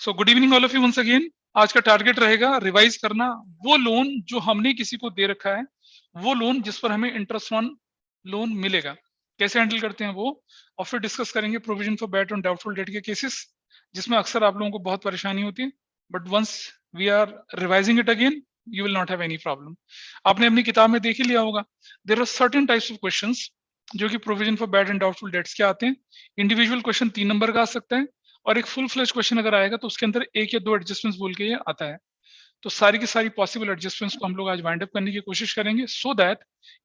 So good evening all of you once again. आज का target रहेगा रिवाइज करना वो लोन जो हमने किसी को दे रखा है, वो लोन जिस पर हमें इंटरेस्ट ऑन लोन मिलेगा, कैसे हैंडल करते हैं वो। और फिर डिस्कस करेंगे provision for bad on doubtful debt के केसेस, जिसमें अक्सर आप लोगों को बहुत परेशानी होती है, but once we are revising it again you will not have any problem. आपने अपनी किताब में देख ही लिया होगा, there are certain types of questions जो कि provision for bad and doubtful debts के आते हैं। इंडिविजुअल क्वेश्चन 3 नंबर का आ सकता है, और एक फुल फ्लेज क्वेश्चन अगर आएगा तो उसके अंदर एक या दो एडजस्टमेंट्स बोल के ये आता है। तो सारी की सारी पॉसिबल एडजस्टमेंट्स को हम लोग आज वाइंड अप करने की कोशिश करेंगे, so that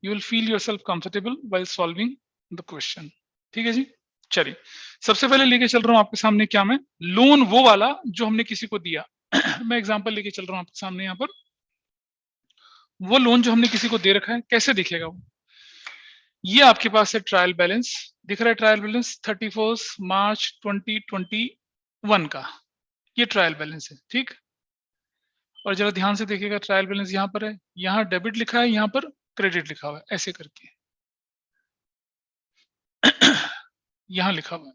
you will feel yourself comfortable while solving the question. ठीक है जी, चलिए सबसे पहले लेके चल रहा हूँ आपके सामने क्या, मैं लोन वो वाला जो हमने किसी को दिया मैं एग्जांपल लेके चल रहा हूँ आपके सामने। यहाँ पर वो लोन जो हमने किसी को दे रखा है कैसे दिखेगा वो, ये आपके पास है ट्रायल बैलेंस, दिख रहा है ट्रायल बैलेंस 31 मार्च 2021 का, ये ट्रायल बैलेंस है। ठीक, और जरा ध्यान से देखिएगा ट्रायल बैलेंस यहाँ पर है, यहाँ डेबिट लिखा है, यहाँ पर क्रेडिट लिखा हुआ है, ऐसे करके यहाँ लिखा हुआ है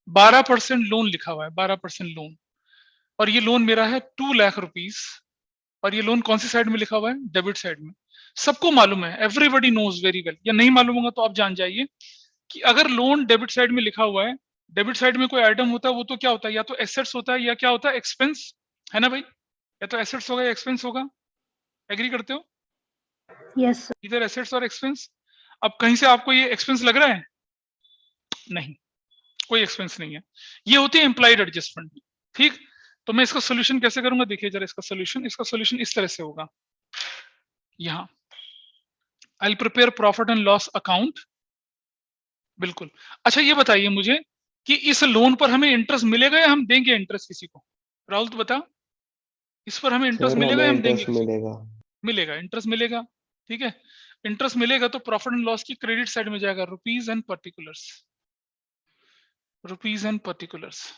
12% लोन लिखा हुआ है, 12% लोन। और ये लोन मेरा है 2 लाख रुपीस, और ये लोन कौन सी साइड में लिखा हुआ है, डेबिट साइड में। सबको मालूम है, एवरीबडी नोज वेरी वेल, या नहीं मालूम होगा तो आप जान जाइए कि अगर लोन डेबिट साइड में लिखा हुआ है, डेबिट साइड में कोई आइटम होता है वो तो क्या होता है, या तो एसेट्स होता है या क्या होता है, एक्सपेंस, है ना भाई, या तो एसेट्स होगा या एक्सपेंस होगा। एग्री करते हो? Yes sir. इधर एसेट्स और एक्सपेंस। अब कहीं से आपको ये एक्सपेंस लग रहा है? नहीं, कोई एक्सपेंस नहीं है, ये होती है इम्प्लाइड एडजस्टमेंट। ठीक, तो मैं इसका सोल्यूशन कैसे करूंगा, देखिए जरा इसका सोल्यूशन इस तरह से होगा। यहाँ I will prepare profit and loss account, बिल्कुल। अच्छा ये बताइए मुझे कि इस लोन पर हमें इंटरेस्ट मिलेगा या हम देंगे इंटरेस्ट किसी को? राहुल तो बता, इस पर हमें इंटरेस्ट सर मिलेगा हमें या हम देंगे इंटरेस्ट किसी को? मिलेगा। मिलेगा, इंटरेस्ट मिलेगा। ठीक है, इंटरेस्ट मिलेगा तो प्रॉफिट एंड लॉस की क्रेडिट साइड में जाएगा rupees and particulars, rupees and particulars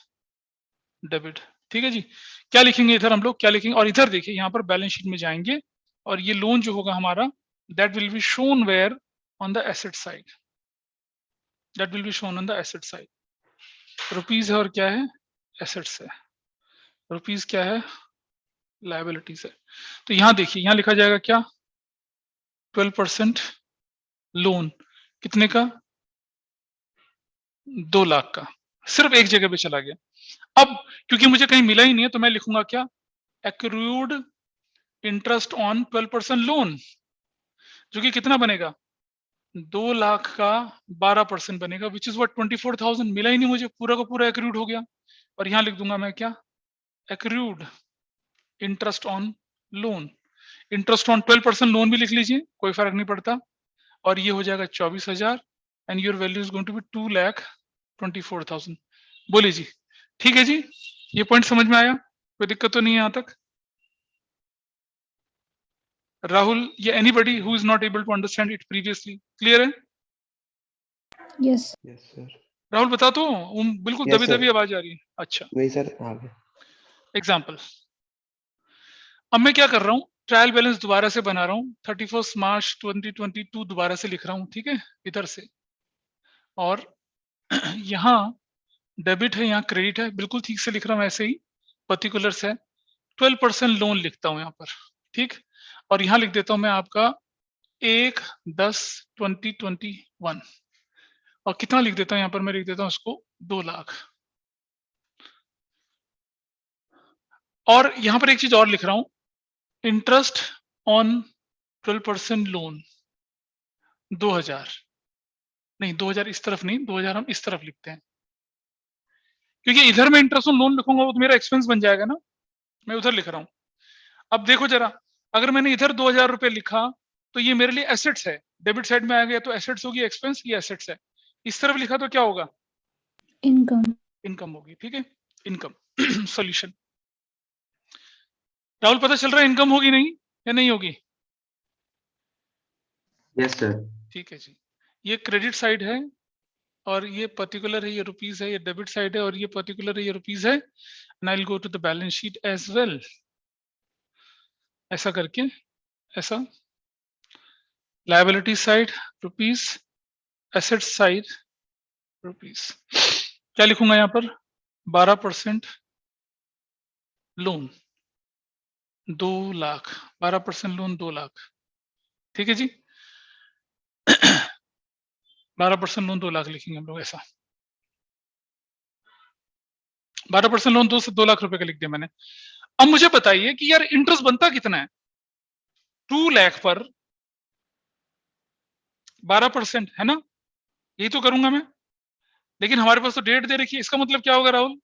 debit. ठीक है जी, क्या लिखेंगे इधर हम लोग, क्या लिखेंगे, और इधर देखिए यहाँ पर बैलेंस शीट में जाएंगे, और ये लोन जो होगा हमारा that will be shown where on the asset side, that will be shown on the asset side. Rupees है और क्या है, एसेट्स है, रुपीज क्या है, लायबिलिटीज है। तो यहाँ देखिए यहाँ लिखा जाएगा क्या, 12% लोन, कितने का, 2 लाख का, सिर्फ एक जगह पे चला गया। अब क्योंकि मुझे कहीं मिला ही नहीं है तो मैं लिखूंगा क्या, एक्रूड इंटरेस्ट ऑन 12% लोन, जो कि कितना बनेगा, 2 लाख का 12% बनेगा, विच इज व्हाट 24,000। मिला ही नहीं मुझे, पूरा का पूरा एक्रूड हो गया। और यहाँ लिख दूंगा मैं क्या, accrued interest on loan, interest on 12% loan भी लिख लीजिए, कोई फर्क नहीं पड़ता। और ये हो जाएगा 24,000 and your value is going to be 2,24,000। बोलिए जी, ठीक है जी, ये पॉइंट समझ में आया, कोई दिक्कत तो नहीं है यहाँ तक? राहुल या anybody who is not able to understand it previously, clear है? Yes yes sir. राहुल बता तो, बिल्कुल Yes, दबी sir. दबी आवाज आ रही है। अच्छा, नहीं सर आगे। एग्जाम्पल, अब मैं क्या कर रहा हूँ, ट्रायल बैलेंस दोबारा से बना रहा हूँ, 31 मार्च 2022 दोबारा से लिख रहा हूँ, ठीक है, इधर से। और यहाँ डेबिट है, यहाँ क्रेडिट है, बिल्कुल ठीक से लिख रहा हूँ ऐसे ही, पर्टिकुलर्स है, 12% लोन लिखता हूँ यहाँ पर। ठीक, और यहाँ लिख देता हूँ मैं आपका 1/10/2021, और कितना लिख देता हूँ यहाँ पर, मैं लिख देता हूँ उसको 2 लाख। और यहाँ पर एक चीज और लिख रहा हूँ, इंटरेस्ट ऑन 12% लोन 2000, नहीं 2000 इस तरफ नहीं, 2000 हम इस तरफ लिखते हैं, क्योंकि इधर मैं इंटरेस्ट ऑन लोन लिखूंगा वो तो मेरा एक्सपेंस बन जाएगा ना, मैं उधर लिख रहा हूँ। अब देखो जरा, अगर मैंने इधर 2000 रुपए लिखा तो ये मेरे लिए एसेट्स है, डेबिट साइड में आ गया तो एसेट्स होगी, एक्सपेंस ये एसेट्स है। इस तरफ लिखा तो क्या होगा, इनकम। इनकम होगी। ठीक है, इनकम सॉल्यूशन। राहुल पता चल रहा है इनकम होगी नहीं या नहीं होगी? Yes sir. ठीक है जी, ये क्रेडिट साइड है और ये पर्टिकुलर है, ये रुपीज है, ये डेबिट साइड है और ये पर्टिकुलर है, ये रुपीज है। And I will go to the balance sheet as well, ऐसा करके, ऐसा, liability side rupees, asset side rupees. क्या लिखूंगा यहाँ पर, 12% लोन 2 लाख, 12% लोन 2 लाख, ठीक है जी। 12% लोन 2 लाख लिखेंगे हम लोग ऐसा। 12% लोन 2 लाख रुपए का लिख दिया मैंने। अब मुझे बताइए कि यार इंटरेस्ट बनता कितना है 2 लाख पर 12%, है ना? यही तो करूंगा मैं, लेकिन हमारे पास तो डेट दे रखी है। इसका मतलब क्या होगा राहुल,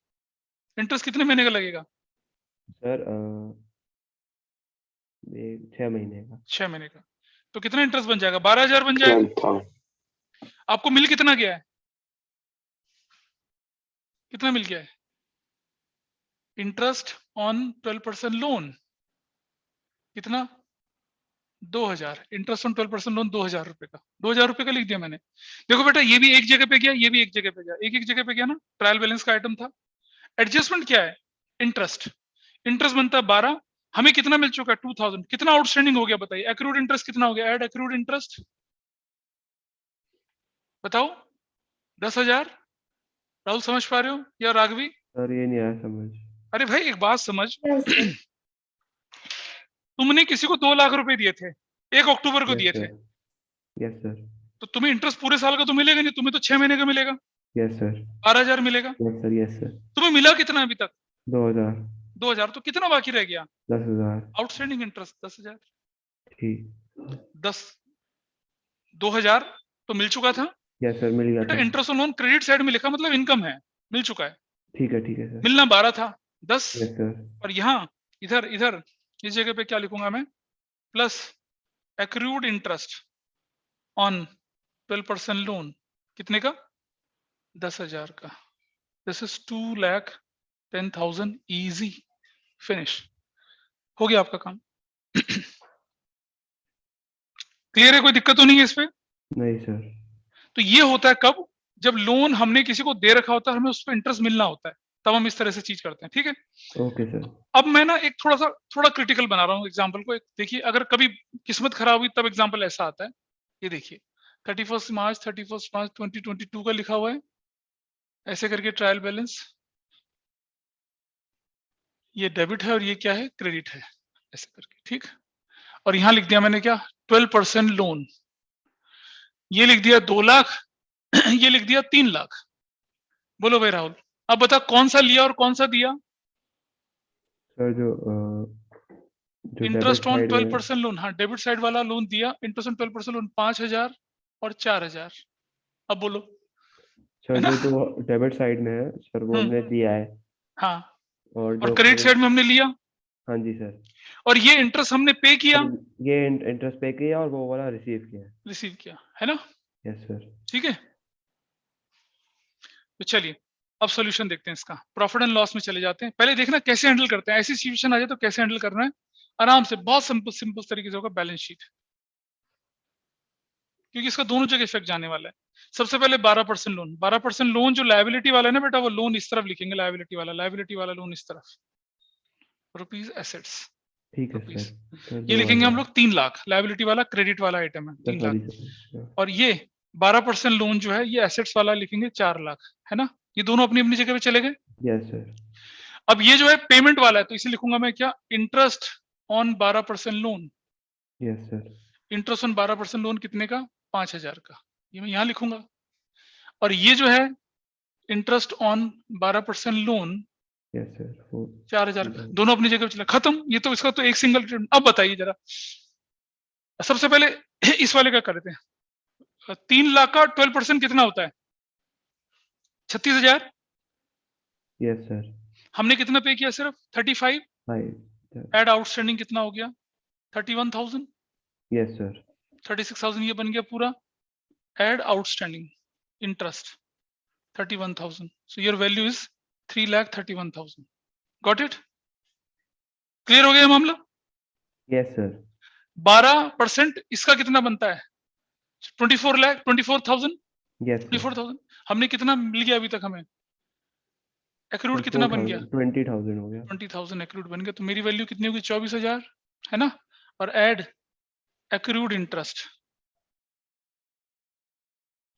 इंटरेस्ट कितने महीने का लगेगा? सर 6 महीने का। 6 महीने का। तो कितना इंटरेस्ट बन जाएगा? 12,000 बन जाएगा। आपको मिल कितना गया है? कितना मिल गया है? इंटरेस्ट ऑन 12% लोन कितना? 2,000। इंटरेस्ट ऑन 12% लोन 2,000 रुपए का, 2,000 रुपए का लिख दिया मैंने। देखो बेटा, ये भी एक जगह पे गया, ये भी एक जगह पे गया, एक एक जगह पे गया ना। ट्रायल बैलेंस का आइटम था। एडजस्टमेंट क्या है? इंटरेस्ट। इंटरेस्ट बनता है 12, हमें कितना मिल चुका है? 2,000। कितना आउटस्टैंडिंग हो गया बताइए? एक्रूड इंटरेस्ट कितना हो गया? ऐड एक्रूड इंटरेस्ट बताओ। 10,000। राहुल समझ पा रहे हो या राघवी? सर ये नहीं आया समझ। अरे भाई एक बात समझ, तुमने किसी को 2 लाख रुपए दिए थे, 1 अक्टूबर को दिए थे, यस सर। तो तुम्हें इंटरेस्ट पूरे साल का तो मिलेगा नहीं, तुम्हें तो 6 महीने का मिलेगा। Yes sir. 12,000 मिलेगा। Yes sir. Yes sir. तुम्हें मिला कितना अभी तक? 2,000। 2,000। तो कितना बाकी रह गया? 10,000। Outstanding interest 10,000। ठीक। 10 2,000 तो मिल चुका था यस सर, मिल गया बेटा। था। इंटरेस्ट लोन क्रेडिट साइड में लिखा मतलब इनकम है, मिल चुका है। ठीक है सर। मिलना 12 था, 10। Yes sir. और यहाँ इधर इधर इस जगह पे क्या लिखूंगा मैं? Plus accrued interest on 12% loan कितने का? 10,000 का। This is 2,10,000 easy. फिनिश हो गया आपका काम। क्लियर है? कोई दिक्कत तो नहीं है इस पे? नहीं सर। तो ये होता है कब? जब लोन हमने किसी को दे रखा होता है, हमें उस पर इंटरेस्ट मिलना होता है, तब हम इस तरह से चीज करते हैं, ठीक है। Okay sir. अब मैं ना एक थोड़ा क्रिटिकल बना रहा हूँ एग्जाम्पल को। देखिए, अगर कभी किस्मत खराब हुई तब एग्जाम्पल ऐसा आता है। ये देखिए 31 मार्च 2022 का लिखा हुआ है, ऐसे करके ट्रायल बैलेंस, ये डेबिट है और ये क्या है? क्रेडिट है, ऐसे करके, ठीक। और यहां लिख दिया मैंने क्या? 12% लोन। ये लिख दिया 2 लाख, ये लिख दिया 3 लाख। बोलो भाई राहुल, अब बता कौन सा लिया और कौन सा दिया? सर जो इंटरेस्ट डेबिट ऑन साइड में 12% लोन, हाँ डेबिट साइड वाला लोन दिया। इंटरेस्ट ऑन 12% लोन 5,000 और 4,000। अब बोलो, सर है ना? जो डेबिट साइड में है सर वो हमने दिया है। हाँ, और और जो क्रेडिट साइड में हमने लिया, हाँ जी सर। और ये इंटरेस्ट हमने पे किया, ये इंटरेस्ट पे किया और वो वाला रिसीव किया। रिसीव किया, है ना? Yes sir. ठीक है, तो चलिए अब सॉल्यूशन देखते हैं इसका। प्रॉफिट एंड लॉस में चले जाते हैं। पहले देखना कैसे हैंडल करते हैं, ऐसी सिचुएशन आ जाए तो कैसे हैंडल करना है। आराम से, बहुत सिंपल सिंपल तरीके से होगा बैलेंस शीट, क्योंकि इसका दोनों जगह इफेक्ट जाने वाला है। सबसे पहले 12% लोन। 12% लोन जो लायबिलिटी वाला है ना बेटा, वो लोन इस तरफ लिखेंगे, लायबिलिटी वाला लोन इस तरफ, रुपीज एसेट्स, ठीक है रुपीज। सर। ये लिखेंगे हम लोग 3 लाख, लायबिलिटी वाला क्रेडिट वाला आइटम है 3 सॉरी लाख। सर। और ये 12% लोन जो है ये एसेट्स वाला लिखेंगे 4 लाख, है ना? ये दोनों अपनी अपनी जगह पे चले गए। Yes sir. अब ये जो है पेमेंट वाला है, तो इसे लिखूंगा मैं क्या? Interest on 12% loan. Yes sir. Interest on 12% loan कितने का? 5,000 का, ये मैं यहां लिखूंगा। और ये जो है interest on 12% loan yes sir. 4,000 का, दोनों अपनी जगह पे चला, खत्म। ये तो इसका तो एक सिंगल। अब बताइए जरा, सबसे पहले इस वाले का करते हैं। 3 लाख का 12% कितना होता है? 36,000। Yes sir. हमने कितना पे किया? सिर्फ 35। 5। एड आउटस्टैंडिंग कितना हो गया? 31,000। Yes sir. 36,000 ये बन गया पूरा। Add outstanding interest 31,000, so your value is 3,31,000. Got it? Clear हो गया मामला? Yes sir. 12% इसका कितना बनता है? 24,000। Yes sir. 24,000 हमने कितना मिल गया अभी तक हमें? एक्रूड कितना बन गया? 20,000 हो गया। 20,000 एक्रूड बन गया। तो मेरी वैल्यू कितनी होगी? 24,000, है ना? और एड एक्रूड इंटरेस्ट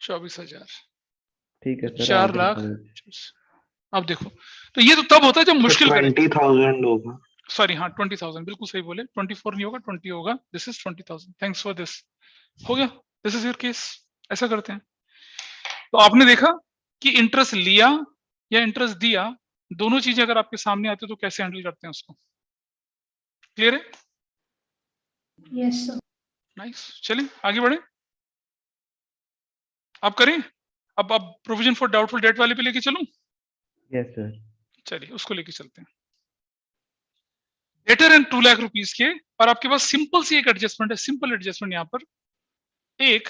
24,000, ठीक है सर। 4 लाख। अब देखो, तो ये तो तब होता है जब मुश्किल करे। 20,000 होगा। सॉरी, हाँ 20,000, बिल्कुल सही बोले, 24 नहीं होगा, 20 होगा। This is 20,000। Thanks for this. हो गया, दिस इज योर केस। ऐसा करते हैं। तो आपने देखा कि इंटरेस्ट लिया या इंटरेस्ट दिया, दोनों चीजें अगर आपके सामने आती है तो कैसे हैंडल करते हैं उसको। क्लियर है? Yes, sir. नाइस। चलिए आगे बढ़े, आप करें। अब प्रोविजन फॉर डाउटफुल डेट वाले पे लेके चलूं? Yes, sir. चलिए उसको लेके चलते हैं। डेटर एंड 2 लाख रुपीस के, और आपके पास सिंपल सी एक एडजस्टमेंट है, सिंपल एडजस्टमेंट यहां पर। एक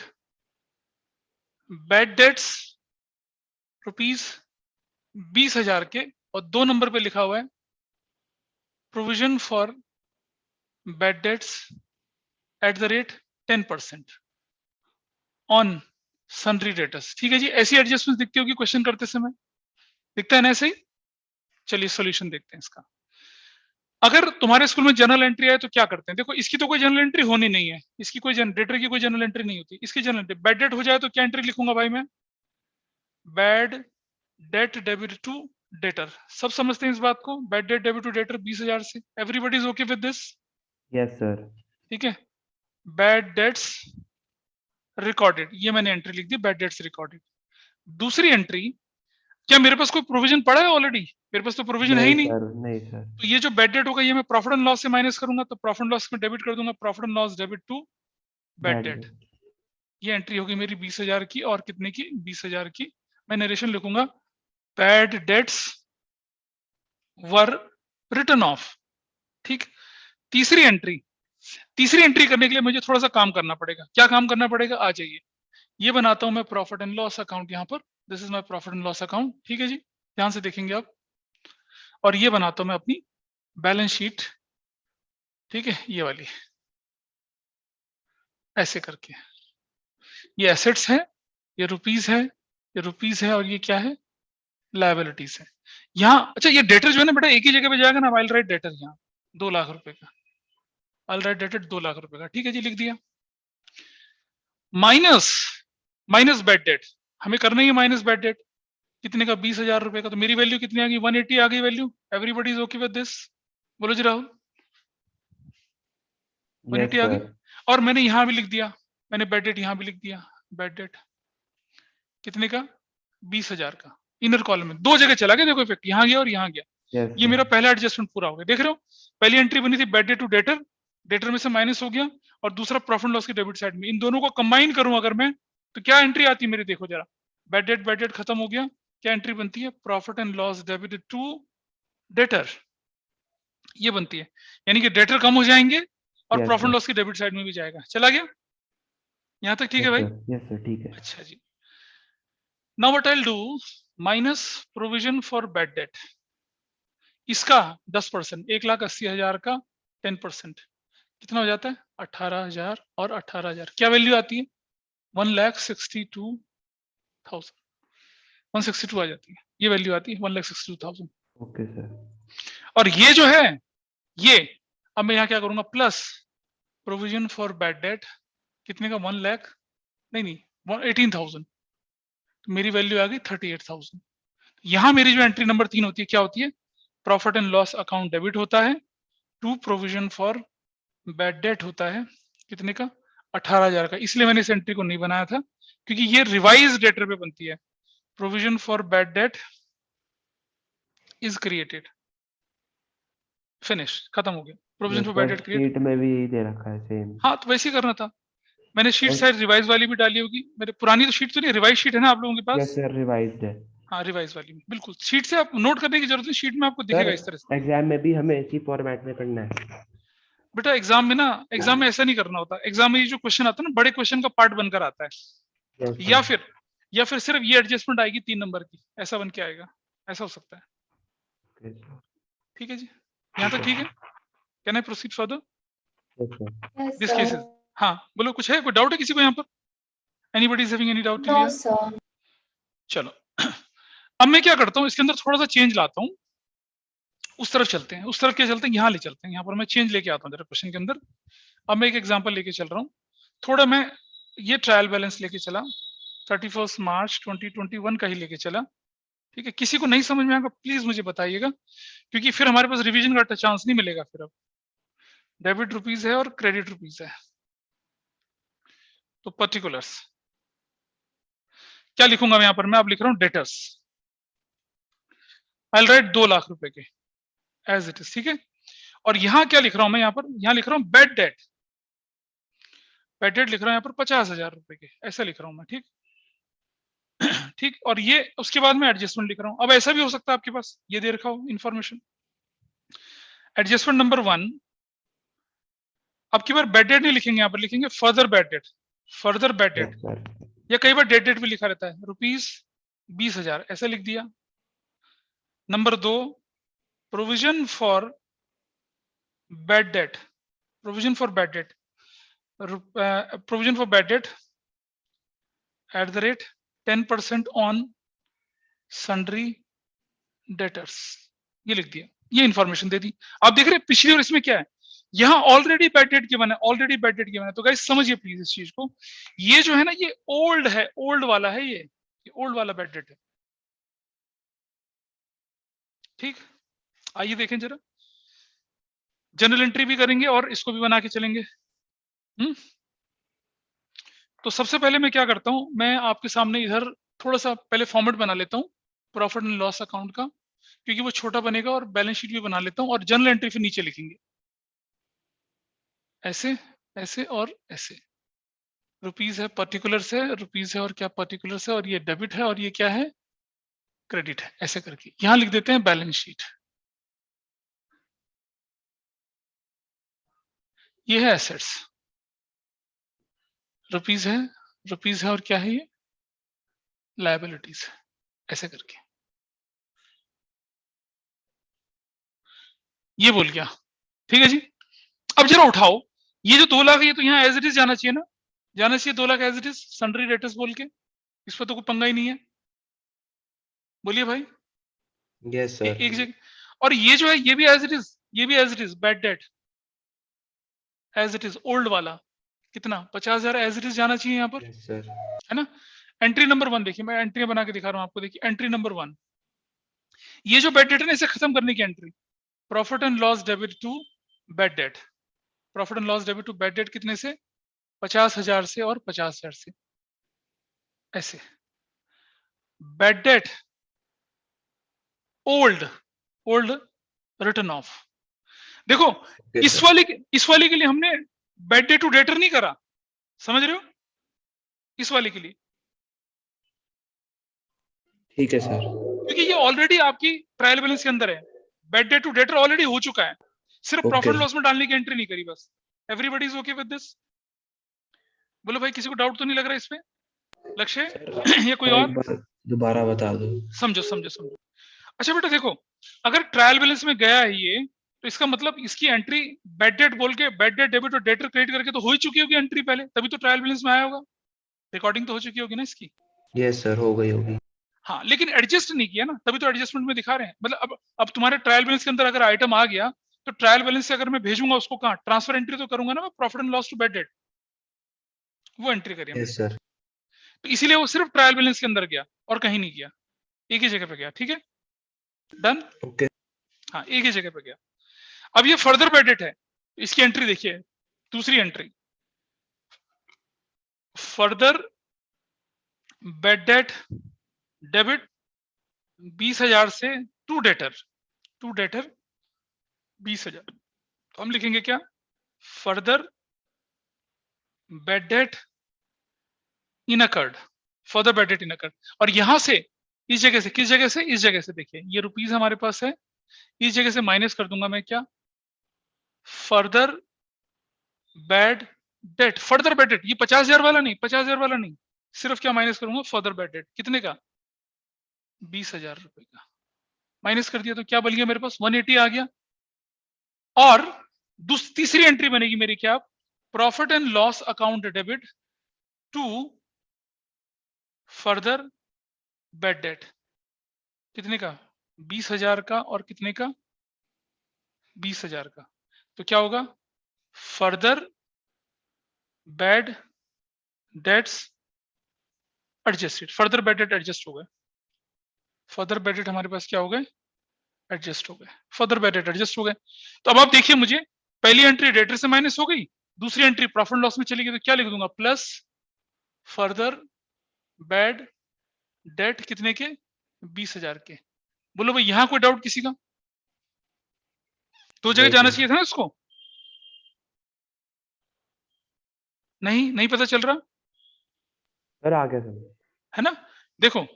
बैड डेट्स रुपीस 20,000 के, और 2 नंबर पे लिखा हुआ है provision for bad debts eight the rate 10% on sundry debtors. ठीक है जी, ऐसी एडजस्टमेंट दिखती होगी क्वेश्चन करते समय, दिखता है ना ऐसे ही। चलिए सॉल्यूशन देखते हैं इसका। अगर तुम्हारे स्कूल में जर्नल एंट्री आए तो क्या करते हैं? देखो, इसकी तो कोई जर्नल एंट्री होनी नहीं है, इसकी कोई जनरेटर की कोई जर्नल एंट्री नहीं होती, इसकी जर्नल एंट्री बैड डेट हो जाए तो क्या एंट्री लिखूंगा भाई मैं? Bad debt debit to debtor. सब समझते हैं इस बात को, bad debt debit to debtor 20,000 से। Everybody is okay with this? Yes, sir. ठीक है। बैड डेट्स रिकॉर्डेड, ये मैंने एंट्री लिख दी, बैड डेट्स रिकॉर्डेड। दूसरी एंट्री, क्या मेरे पास कोई प्रोविजन पड़ा है ऑलरेडी? मेरे पास तो प्रोविजन है ही नहीं। sir. नहीं, sir. तो ये जो बैड डेट होगा ये मैं प्रॉफिट एंड लॉस से माइनस करूंगा, तो प्रॉफिट एंड लॉस में डेबिट कर दूंगा, profit and loss debit to bad Bad debt. debt. ये एंट्री होगी मेरी 20,000 की, और कितने की? 20,000 की। मैं नरेशन लिखूंगा, bad debts were return of. ठीक। तीसरी एंट्री, तीसरी एंट्री करने के लिए मुझे थोड़ा सा काम करना पड़ेगा। क्या काम करना पड़ेगा? आ जाइए, ये बनाता हूं मैं प्रॉफिट एंड लॉस अकाउंट यहाँ पर। This is my profit and loss account. ठीक है जी, ध्यान से देखेंगे आप। और ये बनाता हूं मैं अपनी बैलेंस शीट। ठीक है, ये वाली, ऐसे करके। ये एसेट्स है, ये रुपीस है, ये रुपीस है, और ये क्या है? लायबिलिटीज है। यहाँ अच्छा, ये डेटर जो है ना बेटा एक ही जगह पे जाएगा ना। आई राइट डेटर यहाँ 2 लाख रुपए का, आई राइट डेटर 2 लाख रुपए का। ठीक है जी, लिख दिया। माइनस, माइनस बैड डेट, हमें करना ही है माइनस बैड डेट। कितने का? 20,000 रुपए का। तो मेरी वैल्यू कितनी आ गई? 180 आ गई value. Everybody is okay with this? बोलो जी राहुल। 180 आ गई। और मैंने यहां भी लिख दिया, मैंने बैड डेट यहां भी लिख दिया। बैड डेट कितने का? 20,000 का। इनर कॉलम में 2 जगह चला गया, देखो इफेक्ट, यहां गया और यहां गया। Yes, ये sir. मेरा पहला एडजस्टमेंट पूरा हो गया। देख रहे हो, पहली एंट्री बनी थी bad debt to debtor, debtor में से माइनस हो गया, और दूसरा प्रॉफिट लॉस की डेबिट साइड में। इन दोनों को कंबाइन करूं अगर मैं, तो क्या एंट्री आती है मेरी? देखो जरा, बैड डेट खत्म हो गया, क्या एंट्री बनती है? Profit and loss debit to debtor, ये बनती है। यानी कि डेटर कम हो जाएंगे और Yes, प्रॉफिट sir. लॉस की डेबिट साइड में भी जाएगा। चला गया यहां तक? ठीक है Yes, भाई। sir. Yes, sir. ठीक है. अच्छा जी, now what I will do, minus provision for bad debt. इसका 10%, 1,80,000 का 10% कितना हो जाता है? 18,000 और 18,000, क्या वैल्यू आती है? 1,62,000, 162 आ जाती है, ये वैल्यू आती है 1,62,000। Okay, sir. और ये जो है, ये अब मैं यहाँ क्या करूंगा? Plus provision for bad debt, कितने का? 1 लाख, नहीं 18,000, तो मेरी वैल्यू आ गई 38,000। यहां मेरी जो एंट्री नंबर 3 होती है, क्या होती है? Profit and loss account debit होता है to provision for bad debt होता है, कितने का? 18,000 का। इसलिए मैंने इस एंट्री को नहीं बनाया था, क्योंकि ये रिवाइज डेटर पे बनती है। Provision for bad debt is created, finish, खत्म हो गया। Provision Yes, for bad sir. Debt create. Sheet में भी यही दे रखा है सेम. हाँ, तो वैसे ही करना था। मैंने शीट और- शायद रिवाइज वाली भी डाली होगी, मेरे पुरानी तो शीट तो नहीं, रिवाइज शीट है ना आप लोगों के Yes, पास? sir. Revised है. हाँ, रिवाइज वाली में बिल्कुल। शीट से आप नोट करने की जरूरत नहीं, शीट में आपको सर दिखेगा इस तरह से। एग्जाम में भी हमें इसी फॉर्मेट में करना है. बेटा एग्जाम में ना, एग्जाम में ऐसा नहीं करना होता। एग्जाम में ये जो क्वेश्चन आता है ना, बड़े क्वेश्चन का पार्ट बनकर आता है। Yes, या sir. फिर सिर्फ ये एडजस्टमेंट आएगी 3 नंबर की, ऐसा बन के आएगा, ऐसा हो सकता है। Okay, sir. ठीक है जी, यहाँ तक ठीक है? Can I proceed further Yes, sir. Yes, this sir. Cases? हाँ बोलो, कुछ है, कोई डाउट है किसी को यहाँ पर? Anybody is having any doubt? No, sir. चलो अब मैं क्या करता हूँ, इसके अंदर थोड़ा सा चेंज लाता हूँ। उस तरफ चलते हैं, उस तरफ क्या चलते हैं, यहाँ ले चलते हैं। यहाँ पर मैं चेंज लेके आता हूँ जरा क्वेश्चन के अंदर। अब मैं एक एग्जांपल लेके चल रहा हूँ। थोड़ा मैं ये ट्रायल बैलेंस लेके चला, 31 मार्च 2021 का ही लेके चला। ठीक है, किसी को नहीं समझ में आएगा प्लीज मुझे बताइएगा, क्योंकि फिर हमारे पास रिवीजन का चांस नहीं मिलेगा फिर। अब डेबिट रुपीज है और क्रेडिट रुपीज है, तो पर्टिकुलर्स क्या लिखूंगा मैं यहाँ पर, मैं अब लिख रहा हूँ डेटर्स, आई राइट 2 लाख रुपए के एज इट इज, ठीक है। और यहाँ क्या लिख रहा हूं मैं, यहाँ पर यहाँ लिख रहा हूँ बैड डेट, बैड डेट लिख रहा हूँ यहाँ पर 50,000 रुपए के, ऐसा लिख रहा हूँ मैं, ठीक ठीक। और ये उसके बाद में एडजस्टमेंट लिख रहा हूँ। अब ऐसा भी हो सकता है आपके पास ये दे रखा हो इन्फॉर्मेशन, एडजस्टमेंट नंबर 1, अब की बार बैड डेट नहीं लिखेंगे, यहाँ पर लिखेंगे further bad date, further bad date, yes sir. या कई बार डेट डेट भी लिखा रहता है, ₹20,000 ऐसा लिख दिया। Number 2, provision for bad date, provision for bad date, provision for bad date eight the rate 10% on sundry debtors, ये लिख दिया, ये इंफॉर्मेशन दे दी। आप देख रहे हैं पिछली और इसमें क्या है, यहाँ ऑलरेडी बैड डेट गिवन है, ऑलरेडी बैड डेट गिवन है। तो गाइस समझिए प्लीज इस चीज को, ये जो है ना ये ओल्ड है, ओल्ड वाला है, ये ओल्ड वाला बैड डेट है, ठीक। आइए देखें जरा, जनरल एंट्री भी करेंगे और इसको भी बना के चलेंगे। तो सबसे पहले मैं क्या करता हूं, मैं आपके सामने इधर थोड़ा सा पहले फॉर्मेट बना लेता हूं प्रॉफिट एंड लॉस अकाउंट का, क्योंकि वो छोटा बनेगा, और बैलेंस शीट भी बना लेता हूं, और जनरल एंट्री फिर नीचे लिखेंगे, ऐसे ऐसे और ऐसे। रुपीज है, पर्टिकुलर्स है, रुपीज है और क्या पर्टिकुलर्स है, और ये डेबिट है और ये क्या है क्रेडिट है, ऐसे करके यहां लिख देते हैं बैलेंस शीट। ये है एसेट्स, रुपीज है और क्या है ये लायबिलिटीज, ऐसे करके ये बोल गया, ठीक है जी। अब जरा उठाओ, ये जो 2 लाख है ये तो यहाँ एज इट इज जाना चाहिए ना, जाना चाहिए 2 lakh as it is sundry debtors बोल के, इस पर तो कोई पंगा ही नहीं है, बोलिए भाई। Yes sir. एक जगह, और ये जो है ये भी एज इट इज, ये भी as it is bad debt as it is old वाला, कितना 50,000 एज इट इज जाना चाहिए यहाँ पर, यस सर। है ना। एंट्री नंबर 1 देखिए, मैं एंट्री बना के दिखा रहा हूँ आपको, देखिए एंट्री नंबर 1, ये जो बैड डेट है ना इसे खत्म करने की entry, profit and loss debit to bad debt, profit and loss debit to bad debt कितने से 50,000 से और 50,000 से, ऐसे। Bad debt old, old return off, देखो ओके इस सर। वाले के लिए हमने बैड डे टू डेटर नहीं करा, समझ रहे हो, इस वाले के लिए, ठीक है सर। क्योंकि ये ऑलरेडी आपकी ट्रायल बैलेंस के अंदर है, bad debt to debtor already हो चुका है, सिर्फ प्रॉफिट ओके लॉस में डालने की एंट्री नहीं करी बस। Everybody is okay with this, बोलो भाई, किसी को डाउट तो नहीं लग रहा इस पे, लक्ष्य सर। या कोई और और, एक बार दोबारा बता दो। समझो समझो समझो। अच्छा बेटा देखो, अगर ट्रायल बैलेंस में गया है ये, तो इसका मतलब इसकी एंट्री बैड डेट बोल के, बैड डेट डेबिट और डेटर क्रेडिट करके तो हो ही चुकी होगी एंट्री पहले, तभी तो ट्रायल बैलेंस में आया होगा, रिकॉर्डिंग तो हो चुकी होगी ना इसकी। यस सर, हो गई होगी। हाँ लेकिन एडजस्ट नहीं किया ना, तभी तो एडजस्टमेंट में दिखा रहे हैं। मतलब अब तुम्हारे ट्रायल बैलेंस के अंदर अगर आइटम आ गया, तो ट्रायल बैलेंस से अगर मैं भेजूंगा उसको कहाँ, ट्रांसफर एंट्री तो करूंगा ना मैं, profit and loss to bad debt, वो एंट्री करी हमने, यस सर। तो इसीलिए वो सिर्फ ट्रायल बैलेंस के अंदर गया और कहीं नहीं गया, एक ही जगह पे गया, ठीक है डन। ओके। हाँ एक ही जगह पे गया। अब ये फर्दर बैड डेट है, इसकी एंट्री देखिए, दूसरी entry, further bad debt debit 20,000 से टू डेटर, 20,000, तो हम लिखेंगे क्या, फर्दर बैड डेट इन अकर्ड, फर्दर बैड डेट इन अकर्ड। और यहां से इस जगह से, किस जगह से, इस जगह से, देखिए ये रुपीज हमारे पास है, इस जगह से माइनस कर दूंगा मैं क्या, further bad date, further bad date, ये 50,000 वाला नहीं, 50,000 वाला नहीं, सिर्फ क्या माइनस करूंगा फर्दर बैड डेट, कितने का 20,000 रुपए का, माइनस कर दिया तो क्या बन गया मेरे पास 180 आ गया। और तीसरी एंट्री बनेगी मेरी क्या, profit and loss account debit to further bad debt, कितने का 20,000 का और कितने का 20,000 का, तो क्या होगा further bad dates adjusted, further bad date adjust हो गए, फर्दर बैड डेट हमारे पास क्या हो गए, एडजस्ट हो गए, फर्दर बैड डेट एडजस्ट हो गए। तो अब आप देखिए, मुझे पहली एंट्री डेटर से माइनस हो गई, दूसरी एंट्री प्रॉफिट लॉस में चली गई, तो क्या लिख दूंगा, प्लस फर्दर बैड डेट कितने के, 20,000 के। बोलो भाई यहां कोई डाउट किसी का, दो जगह नहीं जाना सर। चाहिए था ना इसको, नहीं पता चल रहा सर आ गया समझ। है ना। देखो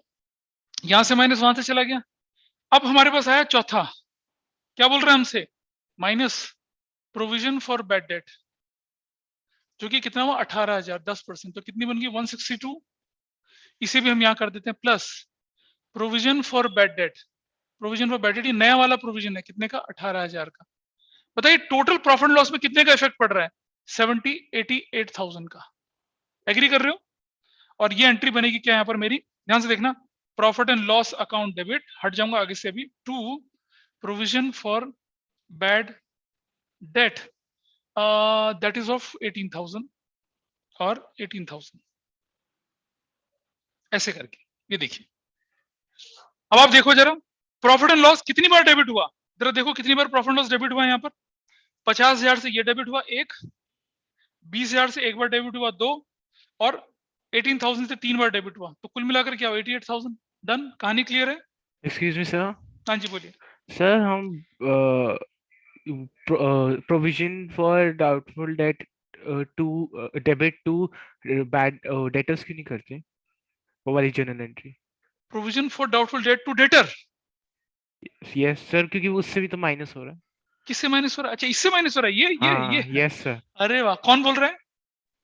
यहां से माइनस वहां से चला गया, अब हमारे पास आया चौथा, क्या बोल रहा है हमसे, minus provision for bad date, जो कि कितना हुआ 18,000, 10%, तो कितनी बन गई 162। इसे भी हम यहां कर देते हैं plus provision for bad date, provision for bad date ये नया वाला प्रोविजन है, कितने का, 18,000 का। बताइए टोटल प्रॉफिट लॉस में कितने का इफेक्ट पड़ रहा है, 88,000 का। एग्री कर रहे हो। और ये एंट्री बनेगी क्या यहाँ पर मेरी, ध्यान से देखना, profit and loss account debit, हट जाऊंगा आगे से अभी, to provision for bad debt, that is of 18,000 और 18,000, ऐसे करके। ये देखिए, अब आप देखो जरा प्रॉफिट एंड लॉस कितनी बार डेबिट हुआ, जरा देखो कितनी बार प्रॉफिट एंड लॉस डेबिट हुआ यहाँ पर, 50,000 से ये डेबिट हुआ एक, 20,000 से एक बार डेबिट हुआ दो, और 18,000 से 3 बार डेबिट हुआ, तो कुल मिलाकर क्या हुआ 88,000। डन, कहानी क्लियर है। Excuse me sir. हाँ जी बोलिए। सर हम provision for doubtful debt to debit to bad debtors क्यों नहीं करते, वो वाली journal entry. Provision for doubtful debt to debtor, yes sir, क्योंकि वो उससे भी तो माइनस हो रहा है। किससे माइनस हो रहा है, अच्छा इससे माइनस हो रहा है, ये हाँ यस सर। अरे वाह, कौन बोल रहा है,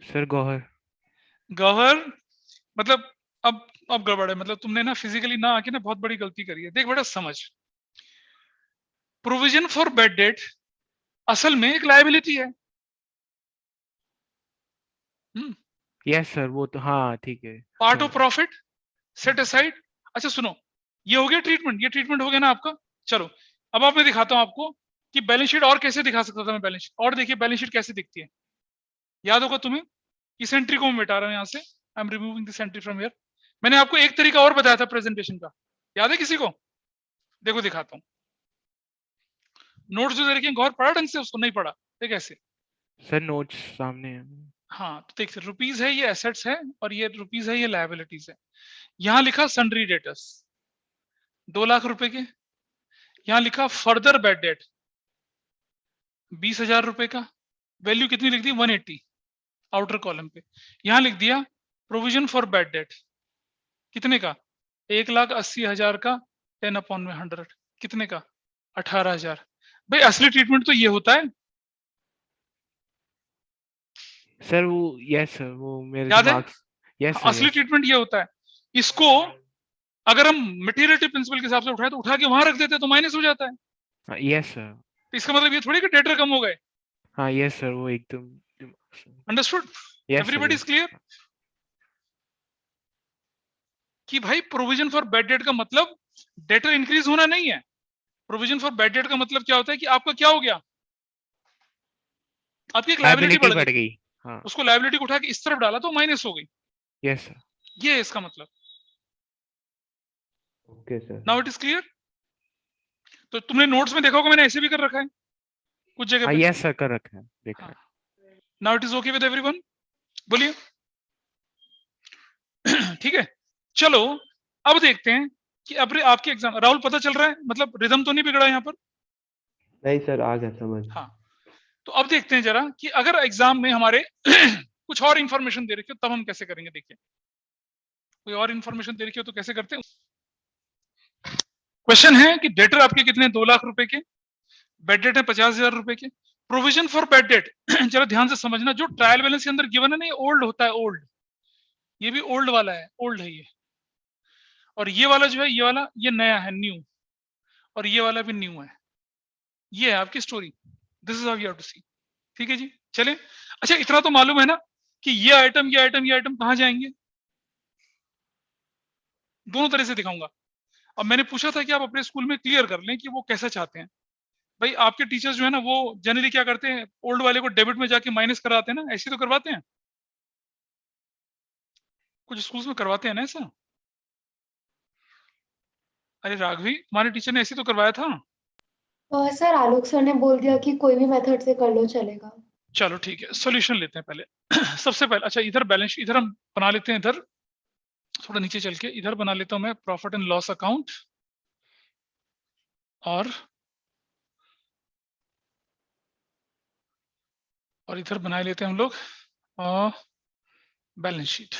सर गौहर। गौहर, मतलब अब गड़बड़ है, मतलब तुमने ना फिजिकली ना आके ना बहुत बड़ी गलती करी है। देख बेटा समझ, प्रोविजन फॉर बैड डेट असल में एक लायबिलिटी है। यस सर, वो तो हाँ ठीक है। Part of profit set aside. अच्छा सुनो, ये हो गया ट्रीटमेंट, ये ट्रीटमेंट हो गया ना आपका। चलो अब आप मैं दिखाता हूं आपको कि बैलेंस शीट और कैसे दिखा सकता था मैं बैलेंस शीट, और देखिए बैलेंस शीट कैसे दिखती है, याद होगा तुम्हें। इस एंट्री को मैं मिटा रहा हूं यहां से, I am removing this entry from here. मैंने आपको एक तरीका और बताया था प्रेजेंटेशन का, याद है किसी को, देखो दिखाता हूँ। नोट्स जो दे रखे हैं, गौर पढ़ा ढंग से उसको, नहीं पढ़ा, देख ऐसे। सर नोट्स सामने है। हाँ तो देख, रुपीज है ये एसेट्स है, और ये रुपीज है ये लायबिलिटीज है। यहाँ लिखा सन्ड्री डेटर्स 2 लाख रुपए के, यहाँ लिखा फर्दर बैड डेट 20,000 रुपए का, वैल्यू कितनी लिख दी 180 आउटर कॉलम पे। यहाँ लिख दिया प्रोविजन फॉर बैड डेट कितने का, 1,80,000 का 10/100 कितने का, 18,000। भाई असली ट्रीटमेंट तो ये होता है, सर वो यस सर, वो मेरे याद है। दिमाग यस सर। असली ट्रीटमेंट ये होता है। इसको अगर हम मटेरियलिटी प्रिंसिपल के हिसाब से उठाए तो उठा के वहां रख देते तो माइनस हो जाता है। Yes sir. तो इसका मतलब ये थोड़ी कि डेटर कम हो गए। हाँ यस सर, वो एकदम अंडरस्टूड, एवरीबॉडी इज क्लियर कि भाई प्रोविजन फॉर बैड डेट का मतलब डेटर इंक्रीज होना नहीं है। प्रोविजन फॉर बैड डेट का मतलब क्या होता है कि आपका क्या हो गया, आपकी एक लायबिलिटी बढ़ बढ़ गई, गई। हाँ उसको लायबिलिटी को उठा के इस तरफ डाला तो माइनस हो गई, यस सर। ये है इसका मतलब। Okay sir. Now it is clear. तो तुमने नोट्स में देखा होगा मैंने ऐसे भी कर रखा है कुछ जगह हाँ पे। यस सर, कर रखा है, देखा है। Now it is okay with everyone, बोलिए। ठीक है, चलो अब देखते हैं कि अब आपके एग्जाम, राहुल पता चल रहा है, मतलब रिदम तो नहीं बिगड़ा यहाँ पर। नहीं सर आ गया समझ। हाँ तो अब देखते हैं जरा कि अगर एग्जाम में हमारे कुछ और इंफॉर्मेशन दे रखी हो तब हम कैसे करेंगे। देखिए कोई और इंफॉर्मेशन दे रखी हो तो कैसे करते हैं। क्वेश्चन है कि डेटर आपके कितने 2 लाख रुपए के, बेड डेट है 50,000 रुपए के, प्रोविजन फॉर बेड डेट जरा ध्यान से समझना, जो ट्रायल बैलेंस के अंदर गिवन है ना, ये ओल्ड होता है, ओल्ड, ये भी ओल्ड वाला है, ओल्ड है ये, और ये वाला जो है, ये वाला ये नया है, न्यू, और ये वाला भी न्यू है। ये है आपकी story, this is how you have to see. ठीक है जी, चले। अच्छा इतना तो मालूम है ना कि ये आइटम ये आइटम ये आइटम कहाँ जाएंगे, दोनों तरह से दिखाऊंगा। अब मैंने पूछा था कि आप अपने स्कूल में क्लियर कर लें कि वो कैसा चाहते हैं। भाई आपके टीचर्स जो है ना वो जनरली क्या करते हैं, ओल्ड वाले को डेबिट में जाके माइनस कराते हैं ना, ऐसे तो करवाते हैं, कुछ स्कूल्स में करवाते हैं ना ऐसा। अरे राघवी, तुम्हारे टीचर ने ऐसे तो करवाया था। सर आलोक सर ने बोल दिया कि कोई भी मेथड से कर लो चलेगा। चलो ठीक है, सॉल्यूशन लेते हैं पहले। सबसे पहले अच्छा इधर बैलेंस, इधर हम बना लेते हैं, इधर थोड़ा नीचे चल के इधर बना लेता हूं मैं प्रॉफिट एंड लॉस अकाउंट, और इधर बना लेते हैं हम लोग बैलेंस शीट।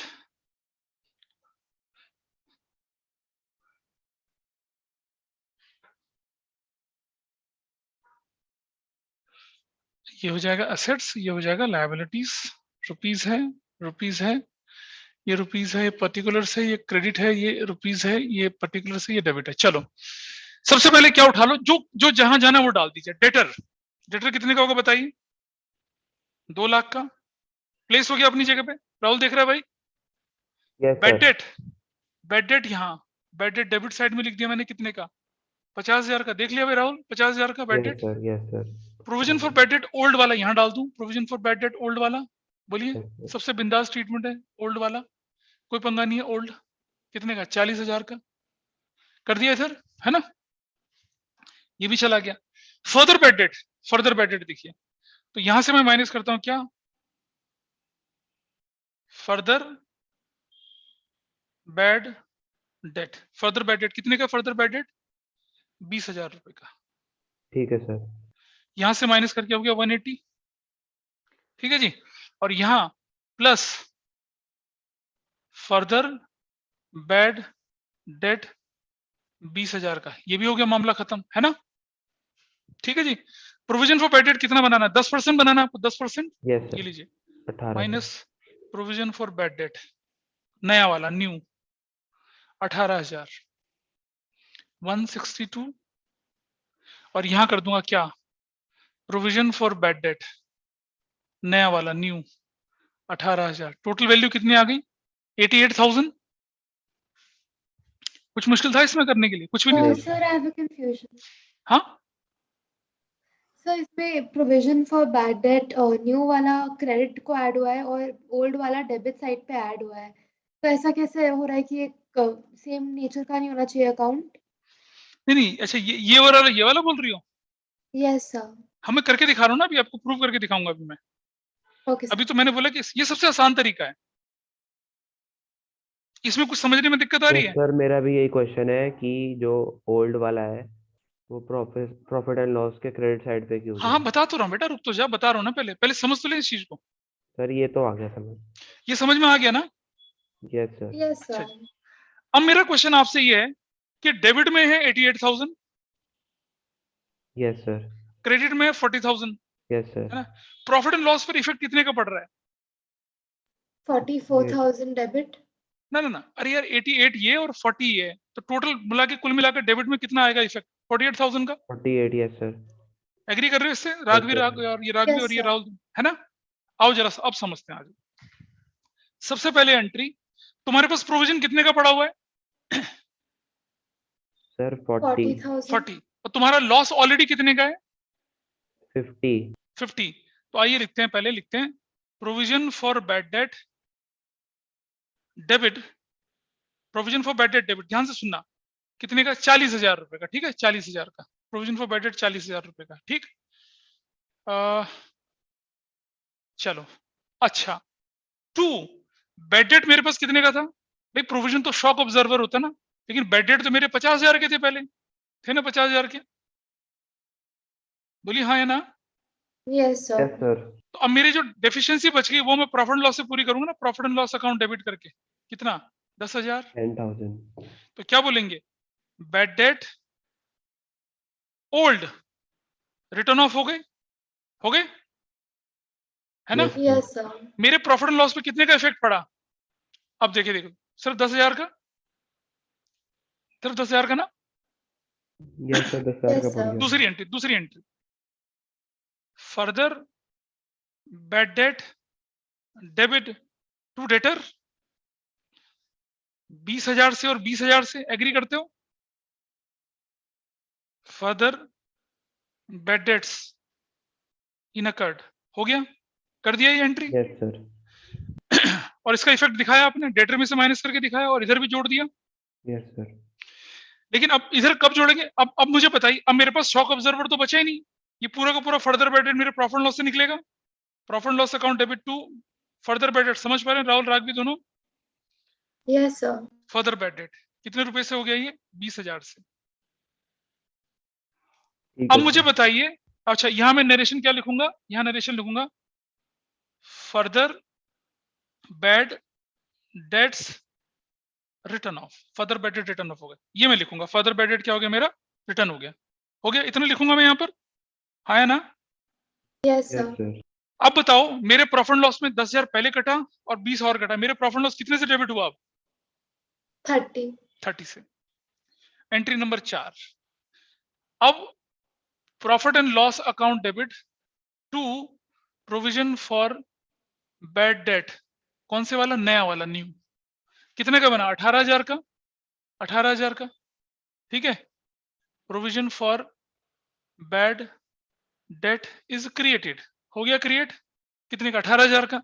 ये हो जाएगा एसेट्स, ये हो जाएगा लायबिलिटीज। रुपीज है, रुपीज है, ये रुपीज है, ये पर्टिकुलर्स है, ये क्रेडिट है, ये रुपीज है, ये पर्टिकुलर्स है, ये डेबिट है। चलो सबसे पहले क्या उठा लो, जो जो जहां जाना वो डाल दीजिए। डेटर, डेटर कितने का होगा बताइए? 2 लाख का। प्लेस हो गया अपनी जगह पे। राहुल देख रहा है भाई? Yes bad sir. Debt, bad debt यहाँ, बेड डेट डेबिट साइड में लिख दिया मैंने, कितने का? 50,000 का। देख लिया भाई राहुल, 50,000 का bad yes debt. Sir. Yes sir. Provision for bad debt old वाला यहाँ डाल दूं, provision for bad debt old वाला। बोलिए, यस सर। सबसे बिंदास ट्रीटमेंट है ओल्ड वाला, कोई पंगा नहीं है। ओल्ड कितने का? 40,000 का। कर दिया इधर, है ना? ये भी चला गया। Further bed date, further bed date देखिए, तो यहां से मैं माइनस करता हूं क्या? Further bed date, further bed date कितने का? फर्दर बेड डेट 20,000 रुपए का। ठीक है सर। यहां से माइनस करके हो गया 180, ठीक है जी। और यहां प्लस फर्दर बेड डेट 20,000 का, ये भी हो गया, मामला खत्म, है ना? ठीक है जी। प्रोविजन फॉर बेड डेट कितना बनाना है? 10% बनाना है आपको, 10%। यस ये सर। लीजिए, 18 minus provision for bad date, नया वाला न्यू 18,000 162, और यहां कर दूंगा क्या? प्रोविजन फॉर बेड डेट नया वाला न्यू 18,000। टोटल वैल्यू कितनी आ गई? 88,000। कुछ मुश्किल था इसमें करने के लिए? कुछ भी नहीं था। Sir I have a confusion. हाँ सर इसमें provision for bad debt new वाला क्रेडिट को ऐड हुआ है और ओल्ड वाला डेबिट साइड पे ऐड हुआ है, तो ऐसा कैसे हो रहा है कि एक सेम नेचर का नहीं होना चाहिए अकाउंट? नहीं नहीं, अच्छा ये वाला बोल रही हो? Yes sir. हमें करके दिखा रहा हूँ ना, अभी आपको प्रूव करके दिखाऊंगा अभी मैं। ओके अभी सर। तो मैंने बोला कि ये सबसे आसान तरीका है, इसमें कुछ समझने में दिक्कत आ रही यस है? सर, मेरा भी यही क्वेश्चन है कि जो ओल्ड वाला है वो प्रॉफिट एंड लॉस के क्रेडिट साइड पे क्यों हाँ गया? हाँ बता तो रहा हूँ बेटा, रुक तो जा, बता रहा हूँ ना, पहले पहले समझ तो ले इस चीज को। सर ये तो आ गया समझ। ये समझ में आ गया ना? Yes sir. यस अच्छा सर। जी। अब मेरा क्वेश्चन आपसे ये है कि डेबिट में है 88,000, यस सर। क्रेडिट में है 40,000, यस है सर। ना? प्रॉफिट एंड लॉस पर इफेक्ट कितने का पड़ रहा है? 44,000 डेबिट। ना ना ना, अरे यार 88 ये और 40 ये, तो टोटल मिला के, कुल मिला के डेबिट में कितना आएगा इफेक्ट? 48,000 का। 48। Yes sir. एग्री कर रहे हो इससे? Yes sir. और ये राघवी यस और ये सर। राहुल, है ना? आओ जरा अब समझते हैं आज। सबसे पहले एंट्री, तुम्हारे पास प्रोविजन कितने का पड़ा हुआ है? सर 40। 40,000। 40। और तुम्हारा लॉस ऑलरेडी कितने का है? 50। 50। तो आइए लिखते हैं, पहले लिखते हैं provision for bad debt debit, provision for bad debt debit, ध्यान से सुनना, कितने का? 40,000 रुपए का, ठीक है? 40,000 का प्रोविजन फॉर बैड डेट, 40,000 रुपए का, ठीक। चलो अच्छा, टू बैड डेट मेरे पास कितने का था? भाई प्रोविजन तो शॉक ऑब्जर्वर होता ना, लेकिन बैड डेट तो मेरे 50,000 के थे पहले, थे ना 50,000 के? बोलिए हाँ या ना? Yes yes sir. सर। तो अब मेरी जो डेफिशिएंसी बच गई वो मैं प्रॉफिट एंड लॉस से पूरी करूंगा ना, profit and loss account debit करके। कितना? 10,000। 10,000। तो क्या बोलेंगे? Bad debt old return of हो गए, हो गए, है ना? Yes sir. Yes sir. मेरे प्रॉफिट एंड लॉस पे कितने का इफेक्ट पड़ा? अब देखिए, देखो सिर्फ 10,000 का, सिर्फ 10,000 का ना? यस सर, 10,000 का यस पड़ सर। गया। दूसरी एंट्री, दूसरी entry, further bad debt debit to debtor, 20,000 से और 20,000 से, एग्री करते हो? Further bad debts incurred, हो गया, कर दिया ये एंट्री। Yes sir. और इसका इफेक्ट दिखाया आपने, डेटर में से माइनस करके दिखाया और इधर भी जोड़ दिया। Yes sir. लेकिन अब इधर कब जोड़ेंगे? अब मुझे बताइए, अब मेरे पास शॉक ऑब्जर्वर तो बचा ही नहीं, ये पूरा का पूरा फर्दर बैडेड मेरे प्रॉफिट एंड लॉस से निकलेगा। Profit and loss account debit to further bad debts, समझ पा रहे हैं राहुल राघवी दोनों? Yes sir. फर्दर बैडेड कितने रुपए से हो गया ये? 20,000 से। ठीक अब है मुझे सर। बताइए, अच्छा यहाँ मैं नरेशन क्या लिखूंगा? यहाँ नरेशन लिखूंगा further bad dates return of, further bad date return of हो गया, ये मैं लिखूंगा। फर्दर बैड डेट क्या हो गया मेरा? रिटर्न हो गया, इतना लिखूंगा मैं यहाँ पर, हाँ है ना? Yes yes sir. सर। अब बताओ मेरे प्रॉफिट लॉस में 10,000 पहले कटा और 20 और कटा, मेरे प्रॉफिट लॉस कितने से डेबिट हुआ? अब 30। 30 से। एंट्री नंबर 4, अब profit and loss account debit to provision for bad debt, कौन से वाला? नया वाला, न्यू। कितने का बना? 18,000 का, 18,000 का, ठीक है। Provision for bad debt is created, हो गया क्रिएट, कितने का? 18,000 का।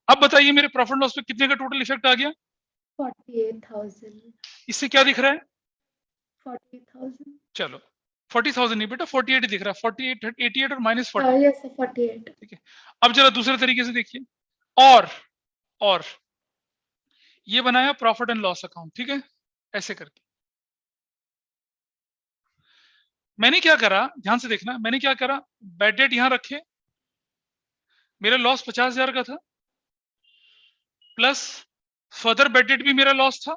अब बताइए मेरे प्रॉफिट लॉस पे कितने का टोटल इफेक्ट आ गया? 48,000। इससे क्या दिख रहा है? 48,000। चलो 40,000 नहीं बेटा, 48 दिख रहा है, 48, 88 और माइनस 40, यस सर 48। ठीक है। अब जरा दूसरे तरीके से देखिए, और ये बनाया प्रॉफिट एंड लॉस अकाउंट, ठीक है, ऐसे करके मैंने क्या करा, ध्यान से देखना, मैंने क्या करा, बैड डेट यहां रखे, मेरा लॉस 50,000 का था, प्लस फर्दर बैड डेट भी मेरा लॉस था,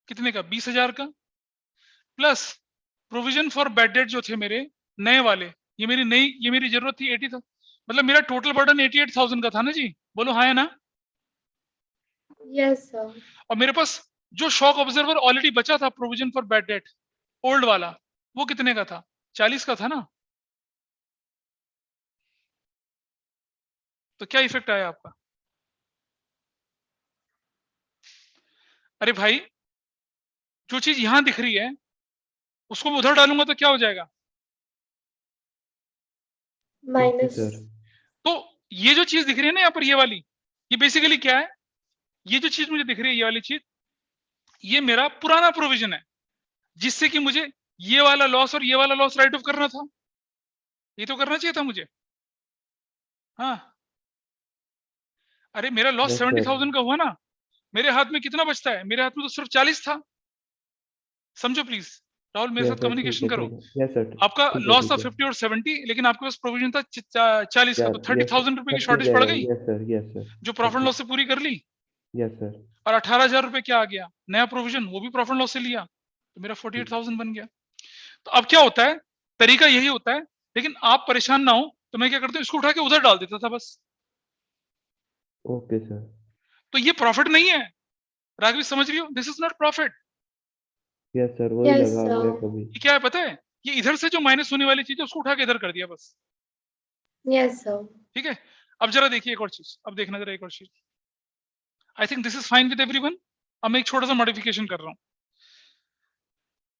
कितने का? 20,000 का, plus provision for bad date जो थे मेरे नए वाले, ये मेरी जरूरत थी 80 था, मतलब मेरा टोटल बर्डन 88,000 का था ना जी, बोलो हाँ है ना? Yes sir. और मेरे पास जो शॉक ऑब्जर्वर ऑलरेडी बचा था provision for bad debt old वाला, वो कितने का था? 40 का था ना? तो क्या इफेक्ट आया आपका? अरे भाई, जो चीज यहां दिख रही है उसको मैं उधर डालूंगा तो क्या हो जाएगा? Okay minus. सर। तो ये जो चीज दिख रही है ना यहाँ पर, ये वाली, ये बेसिकली क्या है? ये जो चीज मुझे दिख रही है, ये वाली चीज, ये मेरा पुराना प्रोविजन है, जिससे कि मुझे ये वाला लॉस और ये वाला लॉस राइट ऑफ करना था, ये तो करना चाहिए था मुझे, हाँ। अरे मेरा लॉस यस 70,000 सर। का हुआ ना, मेरे हाथ में कितना बचता है? मेरे हाथ में तो सिर्फ 40 था, समझो प्लीज, राहुल मेरे यस साथ सर। ठीक कम्युनिकेशन है करो। ठीक है। Yes sir. आपका ठीक है लॉस था ठीक है। 50 और 70, लेकिन आपके पास प्रोविजन था 40 का, तो यस 30,000 रुपए की 30 शॉर्टेज पड़ गई, यस सर। Yes sir. जो प्रॉफिट 30। लॉस से पूरी कर ली। Yes sir. और 18,000 रुपए क्या आ गया? नया प्रोविजन, वो भी प्रॉफिट लॉस से लिया, तो मेरा 48,000 बन गया। तो अब क्या होता है, तरीका यही होता है, लेकिन आप परेशान ना हो तो मैं क्या करता हूँ, इसको उठा के उधर डाल देता था बस। Okay sir. तो ये प्रॉफिट नहीं है राघवी, समझ रही हो? This is not profit. Yes sir, वही यस लगा सर। मुझे कभी। ये क्या है पता है? ये इधर से जो माइनस होने वाली चीज है उसको उठा के इधर कर दिया बस, यस सर। ठीक है। अब जरा देखिए एक और चीज, अब देखना जरा एक और चीज, I think this is fine with everyone. अब मैं एक छोटा सा मॉडिफिकेशन कर रहा हूं,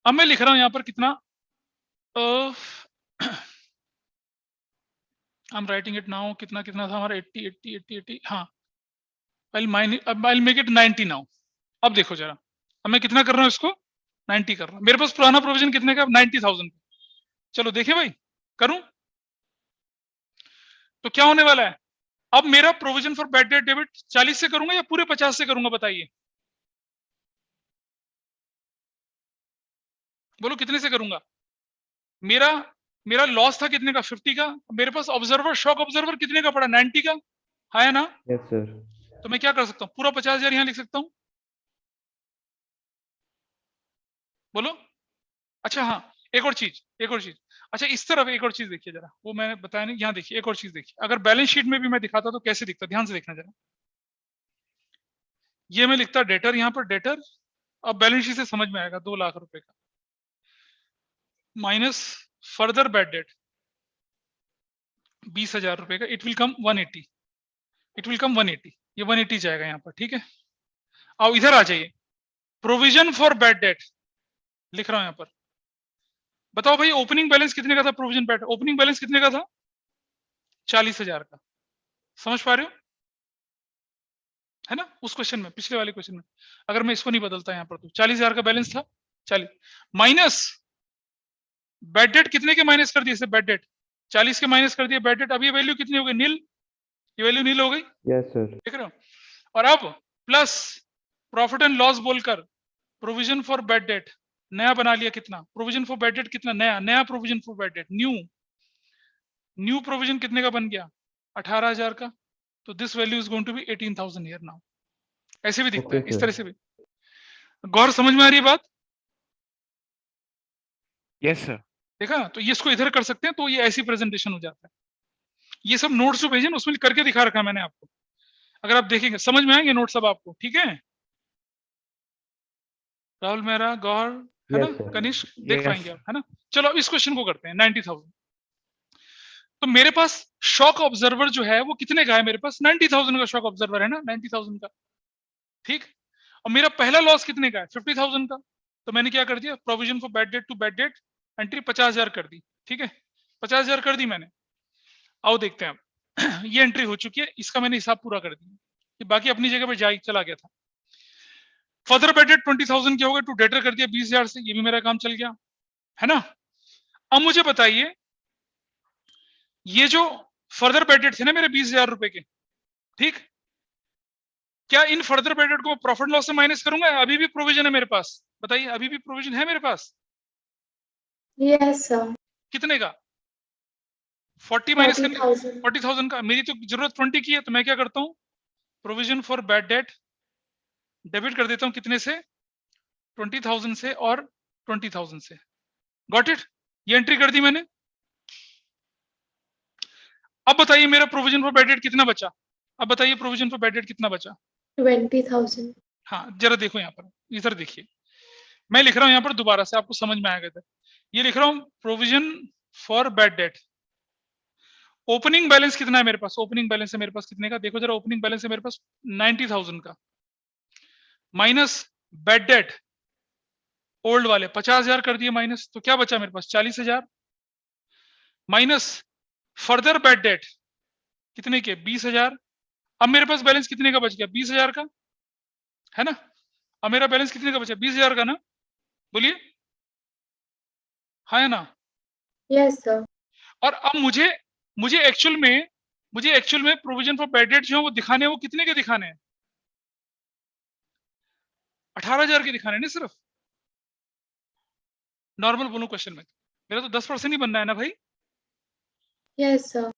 अब मैं लिख रहा हूं यहां पर कितना, I am writing it now, कितना कितना था हमारा? 80 80 80 80, हाँ, I'll make it 90 नाउ। अब देखो जरा, अब मैं कितना कर रहा हूँ इसको? 90 कर रहा हूँ। मेरे पास पुराना प्रोविजन कितने का? 90,000। चलो देखें भाई, करूं तो क्या होने वाला है? अब मेरा provision for bad debt debit 40 से करूंगा या पूरे 50 से करूंगा? बताइए, बोलो कितने से करूंगा? मेरा मेरा लॉस था कितने का? 50 का। मेरे पास ऑब्जर्वर, शॉक ऑब्जर्वर कितने का पड़ा? 90 का, है ना? Yes sir. तो मैं क्या कर सकता हूँ, पूरा 50,000 यहां लिख सकता हूँ, बोलो। अच्छा हाँ, एक और चीज, अच्छा इस तरफ एक और चीज देखिए जरा, वो मैंने बताया नहीं, यहाँ देखिए एक और चीज देखिए, अगर बैलेंस शीट में भी मैं दिखाता तो कैसे दिखता, ध्यान से देखना जरा। ये मैं लिखता डेटर, यहाँ पर डेटर, अब बैलेंस शीट से समझ में आएगा, 2 लाख रुपए का, माइनस फर्दर बैड डेट 20,000 रुपए का, it will come 180, it will come 180, ये 180 जाएगा यहाँ पर, ठीक है। अब इधर आ जाइए, प्रोविजन फॉर बैड डेट लिख रहा हूं यहाँ पर, बताओ भाई ओपनिंग बैलेंस कितने का था? प्रोविजन बैड ओपनिंग बैलेंस कितने का था? 40,000 का, समझ पा रहे हो, है ना? उस क्वेश्चन में, पिछले वाले क्वेश्चन में, अगर मैं इसको नहीं बदलता यहाँ पर, तो 40,000 का बैलेंस था, 40 माइनस बैड डेट कितने के माइनस कर दिए, बैड डेट 40 के माइनस कर दिए बैड डेट, अब ये वैल्यू कितनी हो गई, नील, ये वैल्यू नील हो गई, यस सर। देख रहे हो। और अब प्लस प्रॉफिट एंड लॉस बोलकर प्रोविजन फॉर बैड डेट नया बना लिया, कितना प्रोविजन फॉर बैड डेट, कितना नया नया provision for bad debt, new provision कितने का बन गया, 18,000 का। तो this value is going to be 18,000 here now. ऐसे भी दिखता ओके है, इस सर। तरह से भी। गौर समझ में आ रही है बात, यस सर। देखा ना। तो ये इसको इधर कर सकते हैं, तो ये ऐसी प्रेजेंटेशन हो जाता है। ये सब नोट्स जो भेजे ना उसमें करके दिखा रखा है मैंने आपको, अगर आप देखेंगे समझ में आएंगे नोट सब आपको, ठीक है। राहुल मेहरा, गौर, है ना, यस सर। कनिष्क, देख Yes. पाएंगे आप, है ना। चलो अब इस क्वेश्चन को करते हैं, 90,000। तो मेरे पास शॉक ऑब्जर्वर जो है वो कितने का है, मेरे पास 90,000 का शॉक ऑब्जर्वर है ना, 90,000 का, ठीक। और मेरा पहला लॉस कितने का है, 50,000 का। तो मैंने क्या कर दिया, provision for bad debt to bad debt entry 50,000 कर दी, ठीक है, 50,000 कर दी मैंने। आओ देखते हैं अब ये एंट्री हो चुकी है, इसका मैंने हिसाब पूरा कर दिया, ये बाकी अपनी जगह पर जा चला गया था। फर्दर बैड डेट 20,000 क्या होगा, टू डेटर कर दिया 20,000 से, ये भी मेरा काम चल गया, है ना। अब मुझे बताइए, ये जो फर्दर बैड डेट थे ना मेरे 20,000 रुपए के, ठीक, क्या इन फर्दर बैड डेट को प्रॉफिट लॉस से माइनस करूंगा, अभी भी प्रोविजन है मेरे पास, बताइए, अभी भी प्रोविजन है मेरे पास, यस सर। कितने का, 40 माइनस करने, 40,000। 40,000 का। मेरी तो जरूरत 20 की है, तो मैं क्या करता हूँ, provision for bad debt debit कर देता हूँ, कितने से, 20,000 से और 20,000 से। गॉट इट, ये एंट्री कर दी मैंने। अब बताइए मेरा प्रोविजन फॉर बैड डेट कितना बचा, अब बताइए प्रोविजन फॉर बैड डेट कितना बचा। 20,000। हाँ जरा देखो यहाँ पर, इधर देखिए, मैं लिख रहा हूँ यहाँ पर दोबारा से, आपको समझ में आएगा इधर। ये लिख रहा हूँ provision for bad date, opening balance कितना है मेरे पास, ओपनिंग बैलेंस है मेरे पास कितने का, देखो जरा, ओपनिंग बैलेंस है मेरे पास 90,000 का, माइनस बैड डेट ओल्ड वाले 50,000 कर दिए माइनस, तो क्या बचा मेरे पास 40,000, माइनस फर्दर बैड डेट कितने के 20,000। अब मेरे पास बैलेंस कितने का बच गया, 20,000 का, है ना। अब मेरा बैलेंस कितने का बचा, 20,000 का ना, बोलिए, हाँ है ना। Yes sir. और अब मुझे एक्चुअल में प्रोविजन फॉर बैड डेट जो है वो दिखाने हैं, वो कितने के दिखाने हैं, 18,000 के दिखाने हैं ना सिर्फ। नॉर्मल बोलूं क्वेश्चन में, मेरा तो 10% ही बनना है ना भाई। Yes sir.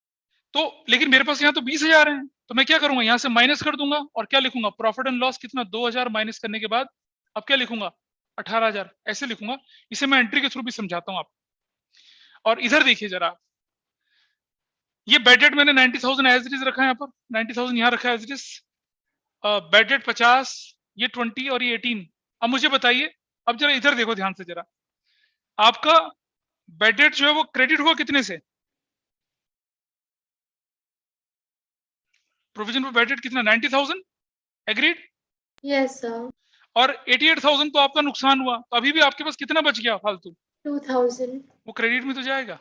तो लेकिन मेरे पास यहाँ तो 20,000 है, तो मैं क्या करूंगा, यहाँ से माइनस कर दूंगा, और क्या लिखूंगा, प्रॉफिट एंड लॉस कितना, 2,000 माइनस करने के बाद अब क्या लिखूंगा, 18,000, ऐसे लिखूंगा। इसे मैं एंट्री के थ्रू भी समझाता हूँ आप। और इधर देखिए जरा, ये बैड डेट मैंने 90,000 एज इट इज रखा है, यहाँ पर 90,000 यहाँ रखा है as it is, bad debt 50, ये 20 और ये 18। अब मुझे बताइए, अब जरा इधर देखो ध्यान से जरा, आपका बैड डेट जो है वो क्रेडिट हुआ कितने से, प्रोविजन फॉर बैड डेट कितना, 90,000, एग्रीड। Yes sir. और 88,000 तो आपका नुकसान हुआ, तो अभी भी आपके पास कितना बच गया फालतू, 2,000। वो क्रेडिट में तो जाएगा,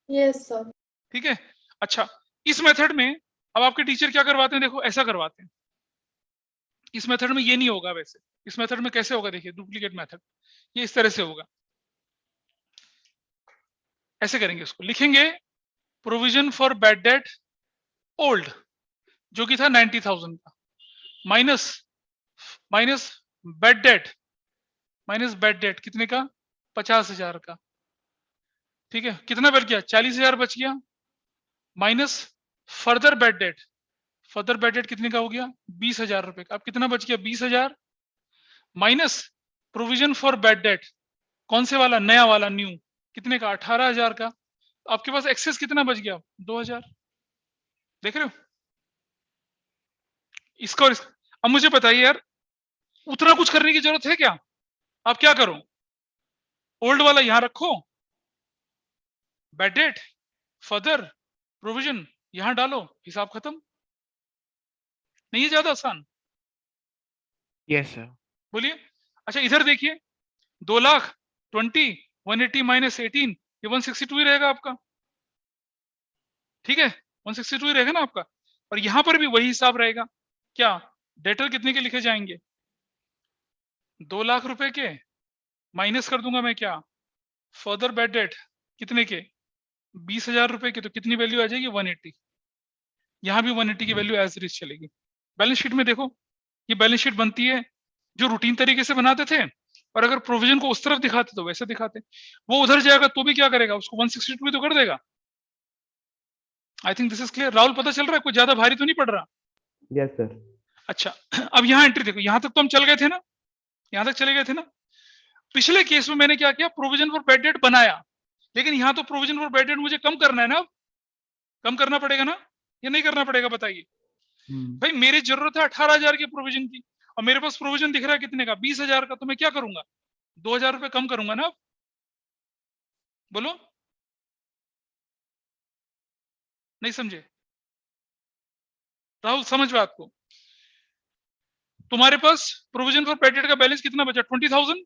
यस सर। ठीक है। अच्छा, इस मेथड में अब आपके टीचर क्या करवाते हैं, देखो ऐसा करवाते हैं। इस मेथड में ये नहीं होगा वैसे, इस मेथड में कैसे होगा, देखिए डुप्लीकेट मेथड, ये इस तरह से होगा, ऐसे करेंगे, उसको लिखेंगे provision for bad debt old जो कि था 90,000 का, माइनस माइनस बैड डेट कितने का, 50,000 का, ठीक है। कितना बच गया, 40,000 बच गया, माइनस फर्दर बैड डेट कितने का हो गया, 20,000 रुपए का। अब कितना बच गया, 20,000, minus provision for bad debt, कौन से वाला, नया वाला, न्यू, कितने का, 18,000 का। आपके पास एक्सेस कितना बच गया, 2,000, देख रहे हो इसका और इसका। अब मुझे बताइए यार, उतना कुछ करने की जरूरत है क्या, आप क्या करो, ओल्ड वाला यहां रखो, बैड डेट, फर्दर प्रोविजन यहां डालो, हिसाब खत्म, नहीं है ज्यादा आसान, यस सर। बोलिए। अच्छा इधर देखिए, 2,20,000 180 माइनस 18, ये 162 ही रहेगा आपका, ठीक है, 162 ही रहेगा ना आपका। और यहां पर भी वही हिसाब रहेगा, क्या डेटर कितने के लिखे जाएंगे, 2 लाख रुपए के माइनस कर दूंगा मैं क्या, फर्दर बैड डेट कितने के, 20,000 रुपए के, तो कितनी वैल्यू आ जाएगी 180। यहाँ भी 180 की वैल्यू एज इज चलेगी। बैलेंस शीट में देखो, ये बैलेंस शीट बनती है जो रूटीन तरीके से बनाते थे, और अगर प्रोविजन को उस तरफ दिखाते तो वैसे दिखाते। वो उधर जाएगा तो भी क्या करेगा, उसको 162 भी तो कर देगा। I think this is clear. Rahul पता चल रहा है, कोई ज्यादा भारी तो नहीं पड़ रहा? Yes sir. अच्छा, अब यहाँ एंट्री देखो, यहाँ तक तो हम चल गए थे ना, यहाँ तक चले गए थे ना। पिछले केस में मैंने क्या किया, प्रोविजन फॉर बैड डेट बनाया, लेकिन यहाँ तो प्रोविजन फॉर बैड डेट मुझे कम करना है ना, अब कम करना पड़ेगा ना, या नहीं करना पड़ेगा बताइए। भाई मेरी जरूरत है 18,000 की प्रोविजन की, और मेरे पास प्रोविजन दिख रहा है कितने का, 20,000 का, तो मैं क्या करूंगा, 2,000 रुपए कम करूंगा ना। अब बोलो, नहीं समझे? राहुल समझ बात को। तुम्हारे पास प्रोविजन फॉर बैड डेट का बैलेंस कितना बचा, 20,000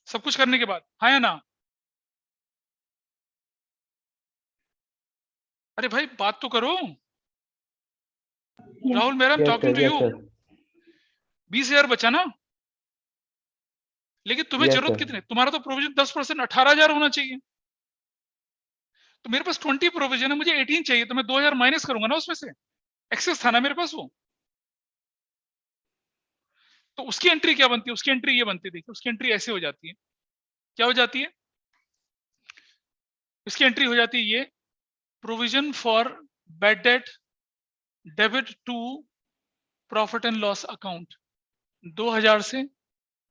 सब कुछ करने के बाद, हाँ या ना? अरे भाई बात तो करो। राहुल मेरा yes talking sir, to yes you. Sir, 20,000 बचा ना, लेकिन तुम्हें यस जरूरत सर। कितने, तुम्हारा तो प्रोविजन 10%, 18,000 होना चाहिए। तो मेरे पास 20 प्रोविजन है, मुझे 18 चाहिए, तो मैं 2,000 माइनस करूंगा ना उसमें से, एक्सेस था ना मेरे पास वो। तो उसकी एंट्री क्या बनती है, उसकी एंट्री ये बनती है, देखिए उसकी एंट्री ऐसे हो जाती है, क्या हो जाती है, इसकी एंट्री हो जाती है ये, provision for bad debt debit to profit and loss account, 2,000 से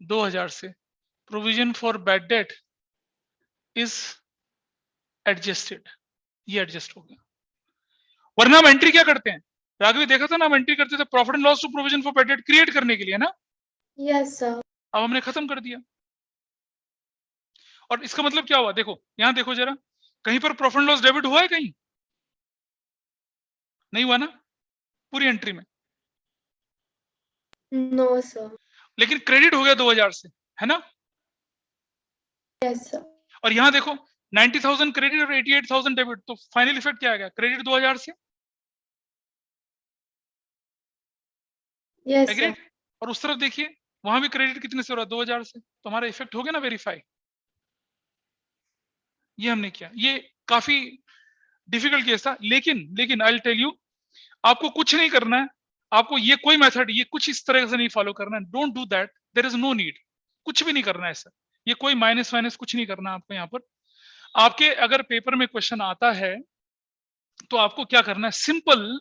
2,000 से provision for bad debt is adjusted, ये एडजस्ट हो गया। वरना हम एंट्री क्या करते हैं, राघवी देखा था ना, हम एंट्री करते थे profit and loss to provision for bad debt create करने के लिए ना। Yes sir. अब हमने खत्म कर दिया, और इसका मतलब क्या हुआ, देखो यहां देखो जरा, कहीं पर प्रॉफिट एंड लॉस डेबिट हुआ है, कहीं नहीं हुआ ना पूरी एंट्री में, नो सर। लेकिन क्रेडिट हो गया 2,000 से, है ना। Yes sir. और यहां देखो 90,000 क्रेडिट और 88,000 डेबिट, तो फाइनल इफेक्ट क्या आ गया, क्रेडिट 2,000 से, यस एग्रीड। सर। और उस तरफ देखिए वहां भी क्रेडिट कितने से हो रहा है, 2,000 से, तो हमारा इफेक्ट हो गया ना वेरीफाई। ये हमने किया, ये काफी डिफिकल्ट केस था, लेकिन आई विल टेल यू, आपको कुछ नहीं करना है, आपको ये कोई मेथड, ये कुछ इस तरह से नहीं फॉलो करना है, don't do that, there is no need, कुछ भी नहीं करना है सर, ये कोई माइनस वाइनस कुछ नहीं करना आपको। यहाँ पर आपके अगर पेपर में क्वेश्चन आता है तो आपको क्या करना है, simple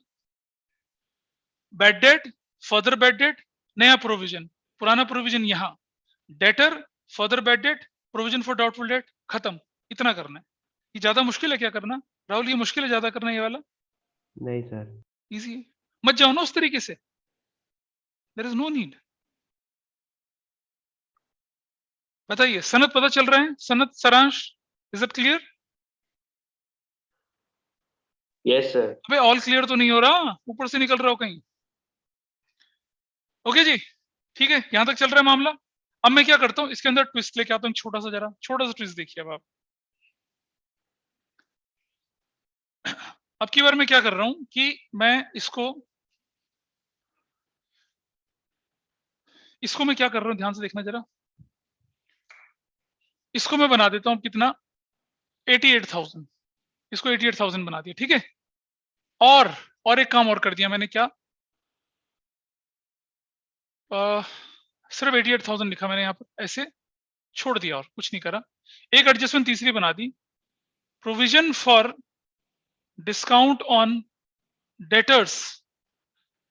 bad debt, further bad date, नया प्रोविजन, पुराना प्रोविजन यहाँ, debtor, further bad date, provision for doubtful date, खत्म, इतना करना है। ये ज्यादा मुश्किल है क्या करना राहुल, ये मुश्किल है ज्यादा करना ये वाला? नहीं सर। इजी है, मत जाओ ना उस तरीके से, देयर इज नो नीड। बताइए सनत पता चल रहा है, सनत सारांश, is it clear? Yes sir. अबे ऑल क्लियर तो नहीं हो रहा, ऊपर से निकल रहा हो कहीं। ओके जी, ठीक है, यहां तक चल रहा है मामला। अब मैं क्या करता हूं, इसके अंदर ट्विस्ट लेके आता हूं, छोटा सा, जरा छोटा सा ट्विस्ट देखिए। अब आप, अब की बार मैं क्या कर रहा हूं कि मैं इसको मैं क्या कर रहा हूं, ध्यान से देखना जरा, इसको मैं बना देता हूं कितना, 88,000, इसको 88,000 बना दिया, ठीक है। और एक काम और कर दिया मैंने, क्या, सिर्फ 88,000 लिखा मैंने यहाँ पर, ऐसे छोड़ दिया और कुछ नहीं करा। एक एडजस्टमेंट तीसरी बना दी, provision for discount on debtors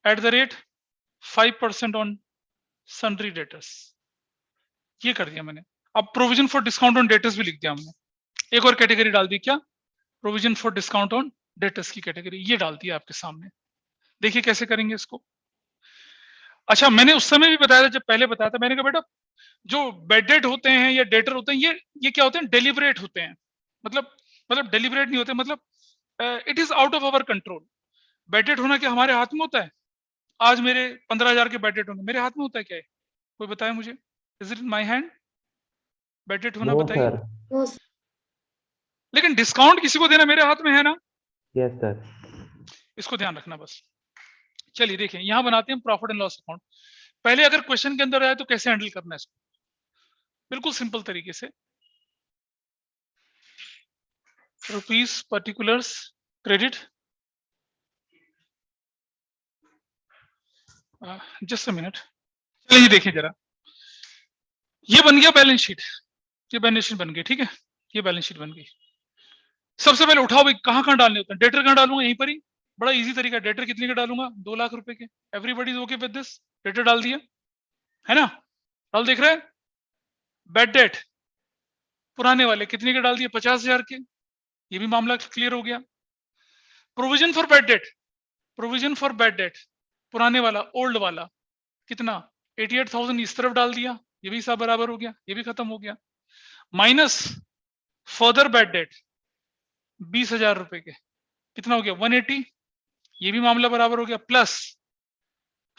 at the rate 5% on sundry debtors, ये कर दिया मैंने। अब provision for discount on debtors भी लिख दिया हमने, एक और कैटेगरी डाल दी, क्या, provision for discount on debtors की कैटेगरी, ये डाल दिया आपके सामने। देखिए कैसे करेंगे इसको। अच्छा, मैंने उस समय भी बताया था, जब पहले बताया था, मैंने कहा बेटा जो बैड डेट होते हैं या डेटर होते हैं, ये क्या होते हैं, डेलिबरेट होते हैं, मतलब डेलिबरेट नहीं होते, मतलब it is out of our control. Bad debt होना क्या हमारे हाथ में होता है? आज मेरे 15,000 के बैड डेट होंगे, मेरे हाथ में होता है क्या है? कोई बताए मुझे, is it in my hand bad debt होना, नो बताइए। सर। नो। लेकिन डिस्काउंट किसी को देना मेरे हाथ में है ना, यस सर। इसको ध्यान रखना बस। चलिए देखिए, यहां बनाते हैं प्रॉफिट एंड लॉस अकाउंट। पहले अगर क्वेश्चन के अंदर आया तो कैसे हैंडल करना है इसको, बिल्कुल सिंपल तरीके से। Rupees particulars credit, just a minute, चलिए देखिए जरा, ये बन गया बैलेंस शीट, ये बैलेंस शीट बन गई, ठीक है, ये बैलेंस शीट बन गई। सबसे पहले उठाओ भाई, कहाँ कहाँ डालने होते हैं, डेटर कहाँ डालूंगा, यहीं पर ही, बड़ा इजी तरीका, डेटर कितने का डालूंगा, 2 लाख रुपए के, everybody is okay with this, debtor डाल दिया है ना, डाल देख रहे हैं। बैड डेट पुराने वाले कितने के डाल दिए, 50,000 के, ये भी मामला क्लियर हो गया। Provision for bad date, provision for bad date पुराने वाला, ओल्ड वाला कितना, 88,000 इस तरफ डाल दिया, ये भी सब बराबर हो गया, ये भी खत्म हो गया। माइनस फर्दर बैड डेट 20,000 रुपए के, कितना हो गया 180, ये भी मामला बराबर हो गया। प्लस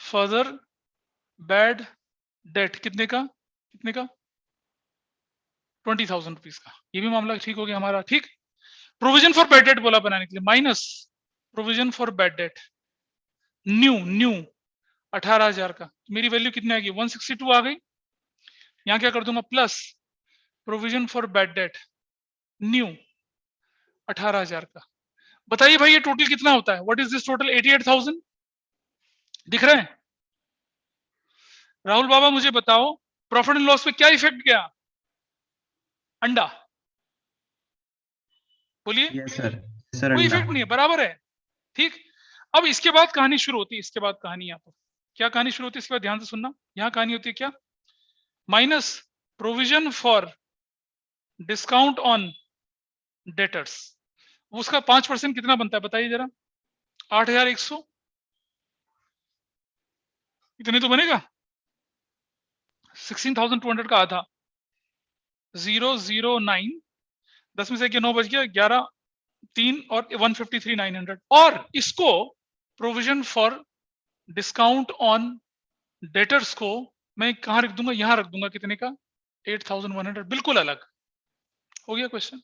फर्दर बैड डेट कितने का, कितने का 20,000 रुपीज का, ये भी मामला ठीक हो गया हमारा, ठीक। प्रोविजन फॉर बैड डेट बोला बनाने के लिए, minus provision for bad debt new, new 18,000 का, मेरी वैल्यू कितनी आएगी 162 आ गई। यहां क्या कर दूंगा, plus provision for bad debt new 18,000 का। बताइए भाई ये टोटल कितना होता है, व्हाट इज दिस टोटल, 88,000 दिख रहे हैं। राहुल बाबा मुझे बताओ प्रॉफिट एंड लॉस पे क्या इफेक्ट गया, अंडा, बोलिए। यस सर, सर कोई अंडा। इफेक्ट नहीं है, बराबर है, ठीक। अब इसके बाद कहानी शुरू होती है, इसके बाद कहानी यहाँ पर क्या कहानी शुरू होती है, इसके बाद ध्यान से सुनना, यहाँ कहानी होती है क्या, minus provision for discount on debtors, उसका 5% कितना बनता है बताइए जरा, 8,100, इतने तो बनेगा, 16,200 का आधा, 009, 10 में से 9 बज गया, 11, 3 और 153,900, और इसको provision for discount on debtors को मैं कहां रख दूंगा, यहां रख दूंगा, कितने का 8,100, बिल्कुल अलग हो गया क्वेश्चन।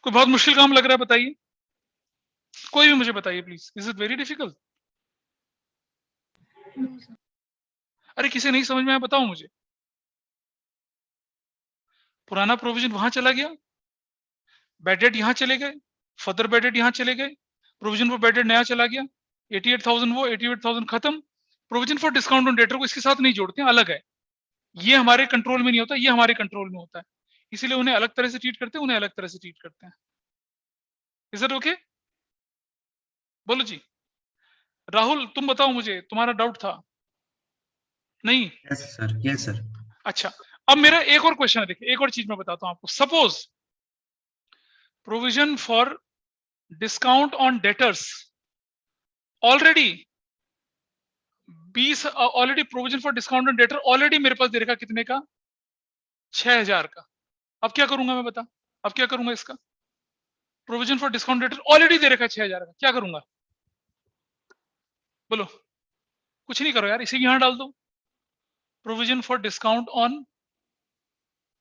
कोई बहुत मुश्किल काम लग रहा है बताइए, कोई भी मुझे बताइए please, is it very difficult. अरे किसी नहीं समझ में आया बताओ मुझे, पुराना प्रोविजन वहां चला गया, बैड डेट यहां चले गए, फर्दर बैड डेट यहां चले गए, प्रोविजन फॉर बैड डेट नया चला गया, 88,000 वो, 88,000 खत्म। Provision for discount on debtor को इसके साथ नहीं जोड़ते हैं, अलग है, ये हमारे कंट्रोल में नहीं होता, ये हमारे कंट्रोल में होता है, इसीलिए उन्हें अलग तरह से ट्रीट करते हैं, उन्हें अलग तरह से ट्रीट करते हैं। इज इट ओके, बोलो जी। राहुल तुम बताओ मुझे, तुम्हारा डाउट था नहीं? Yes sir, yes sir. अच्छा, अब मेरा एक और क्वेश्चन है, देखिए एक और चीज मैं बताता हूं आपको। Suppose provision for discount on debtors already 20, already provision for discount on debtor already मेरे पास दे रखा कितने का, 6,000 का। अब क्या करूंगा मैं बता, अब क्या करूंगा, इसका provision for discount debtor already दे रखा है 6,000 का, क्या करूंगा बोलो। कुछ नहीं करो यार, इसे यहां डाल दो, provision for discount on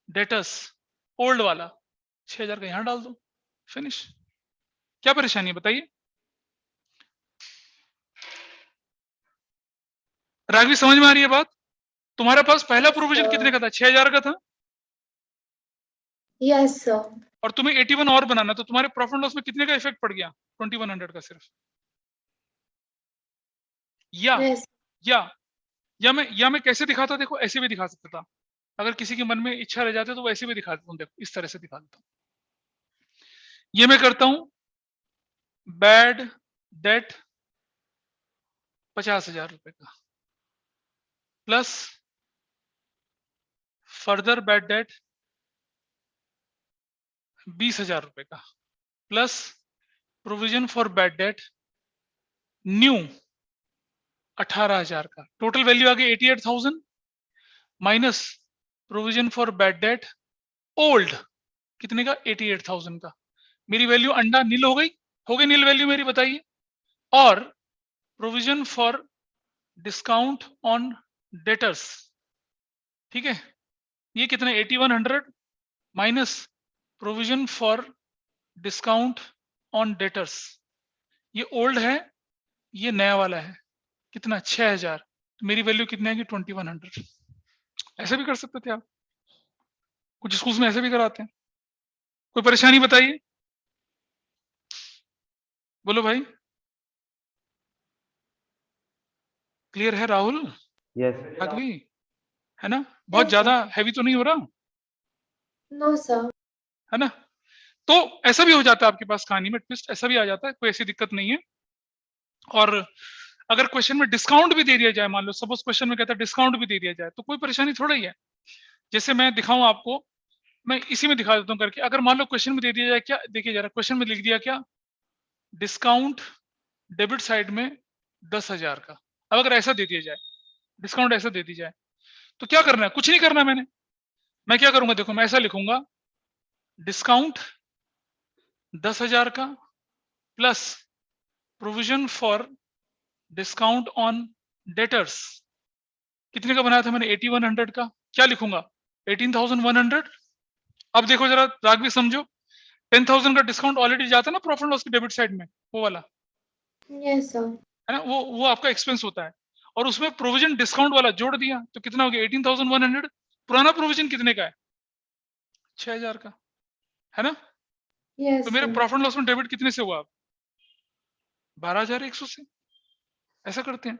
debtors old वाला 6,000 का यहां डाल दो, फिनिश। क्या परेशानी है बताइए। राघवी समझ में आ रही है बात, तुम्हारे पास पहला प्रोविजन कितने का था, 6,000 का था, यस सर। और तुम्हें 81 और बनाना, तो तुम्हारे प्रॉफिट लॉस में कितने का इफेक्ट पड़ गया, 2100 का सिर्फ। यस या मैं कैसे दिखाता, देखो ऐसे भी दिखा सकता था, अगर किसी के मन में इच्छा रह जाती तो वैसे भी दिखा देता हूं, देखो इस तरह से दिखा देता हूं। ये मैं करता हूं, बैड डेट 50,000 रुपए का, प्लस फर्दर बैड डेट 20,000 रुपए का, plus provision for bad debt new 18,000 का, टोटल वैल्यू आ गई 88,000, minus provision for bad debt old कितने का, 88,000 का। मेरी वैल्यू अंडा नील हो गई नील वैल्यू मेरी, बताइए। और provision for discount on debtors, ठीक है, ये कितने 8100 minus provision for discount on debtors, ये ओल्ड है, ये नया वाला है, कितना 6,000, तो मेरी वैल्यू कितनी आएगी 2100। ऐसे भी कर सकते थे आप, कुछ स्कूल्स में ऐसे भी कराते हैं। कोई परेशानी बताइए, बोलो भाई। क्लियर है राहुल? यस राघवी, है ना? बहुत Yes, ज्यादा हैवी तो नहीं हो रहा, नो सर। है ना? तो ऐसा भी हो जाता है आपके पास कहानी में, ट्विस्ट ऐसा भी आ जाता है, कोई ऐसी दिक्कत नहीं है। और अगर क्वेश्चन में डिस्काउंट भी दे दिया जाए, मान लो सपोज क्वेश्चन में कहता है डिस्काउंट भी दे दिया जाए, तो कोई परेशानी थोड़ा ही है। जैसे मैं दिखाऊं आपको, मैं इसी में दिखा देता हूँ करके। अगर मान लो क्वेश्चन में दे दिया जाए, क्या देखिए जरा, क्वेश्चन में लिख दिया क्या, डिस्काउंट डेबिट साइड में 10,000 का। अब अगर ऐसा दे दिया जाए, डिस्काउंट ऐसा दे दी जाए, तो क्या करना है? कुछ नहीं करना मैंने। मैं क्या करूंगा, देखो मैं ऐसा लिखूंगा, डिस्काउंट 10,000 का plus provision for discount on debtors. कितने का बनाया था मैंने? 8100 का। क्या लिखूंगा? 18,100। अब देखो जरा राघवी समझो, 10,000 का डिस्काउंट ऑलरेडी जाता है ना प्रॉफिट लॉस की डेबिट साइड में, वो वाला, यस सर। है ना? वो आपका एक्सपेंस होता है, और उसमें प्रोविजन डिस्काउंट वाला जोड़ दिया, तो कितना हो गया? 18,100। पुराना प्रोविजन कितने का है? 6,000 का, है ना? यस तो मेरे सर। प्रॉफिट लॉस में डेबिट कितने से हुआ? अब 12,100 से। ऐसा करते हैं।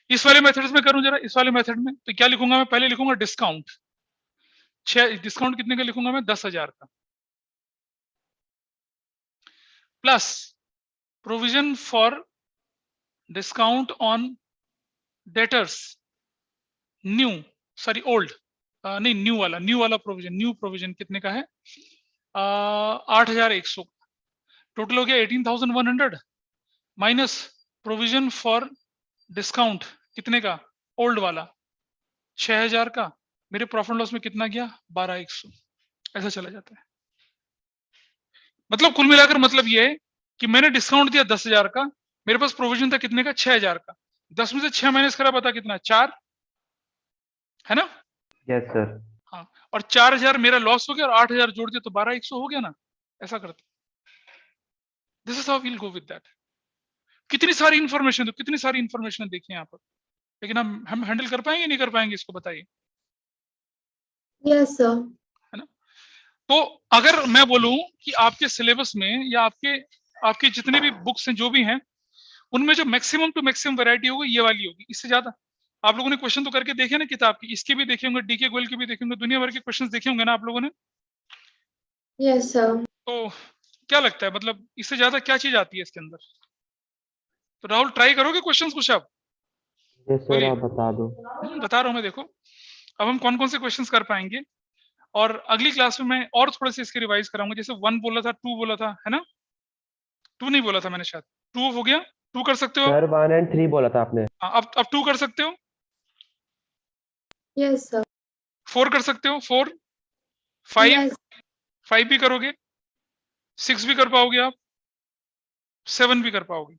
इस वाले मेथड में करूं जरा, इस वाले मेथड में तो क्या लिखूंगा मैं? पहले लिखूंगा डिस्काउंट, डिस्काउंट कितने का लिखूंगा मैं? 10,000 का, plus provision for discount on debtors, new, sorry old, नहीं न्यू वाला प्रोविजन, न्यू प्रोविजन कितने का है? 8,100। टोटल हो गया 18,100 माइनस प्रोविजन फॉर डिस्काउंट कितने का? ओल्ड वाला 6,000 का। मेरे प्रॉफिट लॉस में कितना गया? 12,100। ऐसा चला जाता है। मतलब कुल मिलाकर मतलब ये है कि मैंने डिस्काउंट दिया 10,000 का, मेरे पास प्रोविजन था कितने का? 6,000 का। 10 में से 6 माइनस करा, पता कितना? 4, है ना? यस सर हाँ, और 4,000 मेरा लॉस हो गया, और 8,000 जोड़ दिया तो 12,100 हो गया ना। ऐसा करते, this is how we'll go with that. कितनी सारी इन्फॉर्मेशन, तो कितनी सारी इन्फॉर्मेशन देखिए यहाँ पर, लेकिन हम हैंडल कर पाएंगे नहीं कर पाएंगे, इसको बताइए, यस सर। है ना? तो अगर मैं बोलूं कि आपके सिलेबस में या आपके जितने भी बुक्स हैं जो भी हैं, उनमें जो मैक्सिमम टू मैक्सिमम वैरायटी होगी ये वाली होगी। इससे ज्यादा आप लोगों ने क्वेश्चन तो करके देखे ना किताब की, इसके भी देखे होंगे, डीके गोयल के भी देखे होंगे, दुनिया भर के क्वेश्चंस देखे होंगे ना आप लोगों ने। Yes sir. तो क्या लगता है, मतलब इससे ज्यादा क्या चीज आती है इसके अंदर? तो राहुल ट्राई करोगे क्वेश्चंस कुछ? आप यस सर बोलिए। आप बता दो बता रहा हूं मैं, देखो अब हम कौन कौन से क्वेश्चंस कर पाएंगे, और अगली क्लास में मैं और थोड़े से इसके रिवाइज कराऊंगा। जैसे 1 बोला था, 2 बोला था, है ना? 2 नहीं बोला था मैंने शायद, 2 हो गया, 2 कर सकते हो आप? सर 1 and 3 बोला था आपने हाँ, अब 2 कर सकते हो, यस सर। 4 कर सकते हो, 4, 5, यस 5 भी करोगे, 6 भी कर पाओगे आप, 7 भी कर पाओगे,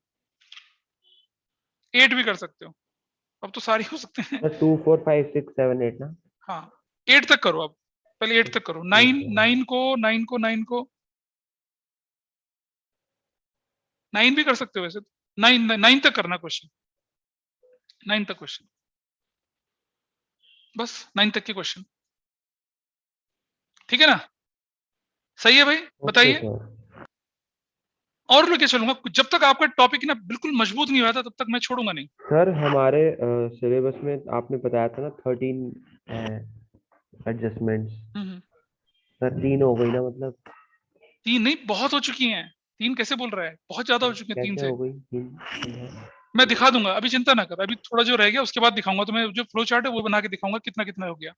8 भी कर सकते हो। अब तो सारे हो सकते हैं। सर 2 4 5 6 7 8 ना हाँ, 8 तक करो, अब पहले 8 तक करो। 9 को 9 भी कर सकते हो वैसे तो। 9 तक करना क्वेश्चन, 9 तक क्वेश्चन, बस 9 तक के क्वेश्चन, ठीक है ना? सही है भाई, ओके बताइए। सर और लेके चलूंगा, जब तक आपका टॉपिक ना बिल्कुल मजबूत नहीं हो जाता तब तक मैं छोड़ूंगा नहीं। सर हमारे सिलेबस में आपने बताया था ना 13 एडजस्टमेंट्स हम्म। सर 3 हो गई ना मतलब 3 नहीं, बहुत हो चुकी हैं। 3 कैसे बोल रहा है? बहुत ज्यादा हो चुकी हैं 3 कैसे से। हो गई 3 मैं दिखा दूंगा, अभी चिंता ना कर, अभी थोड़ा जो रह गया उसके बाद दिखाऊंगा तुम्हें। जो फ्लो चार्ट है वो बना के दिखाऊंगा कितना कितना हो गया।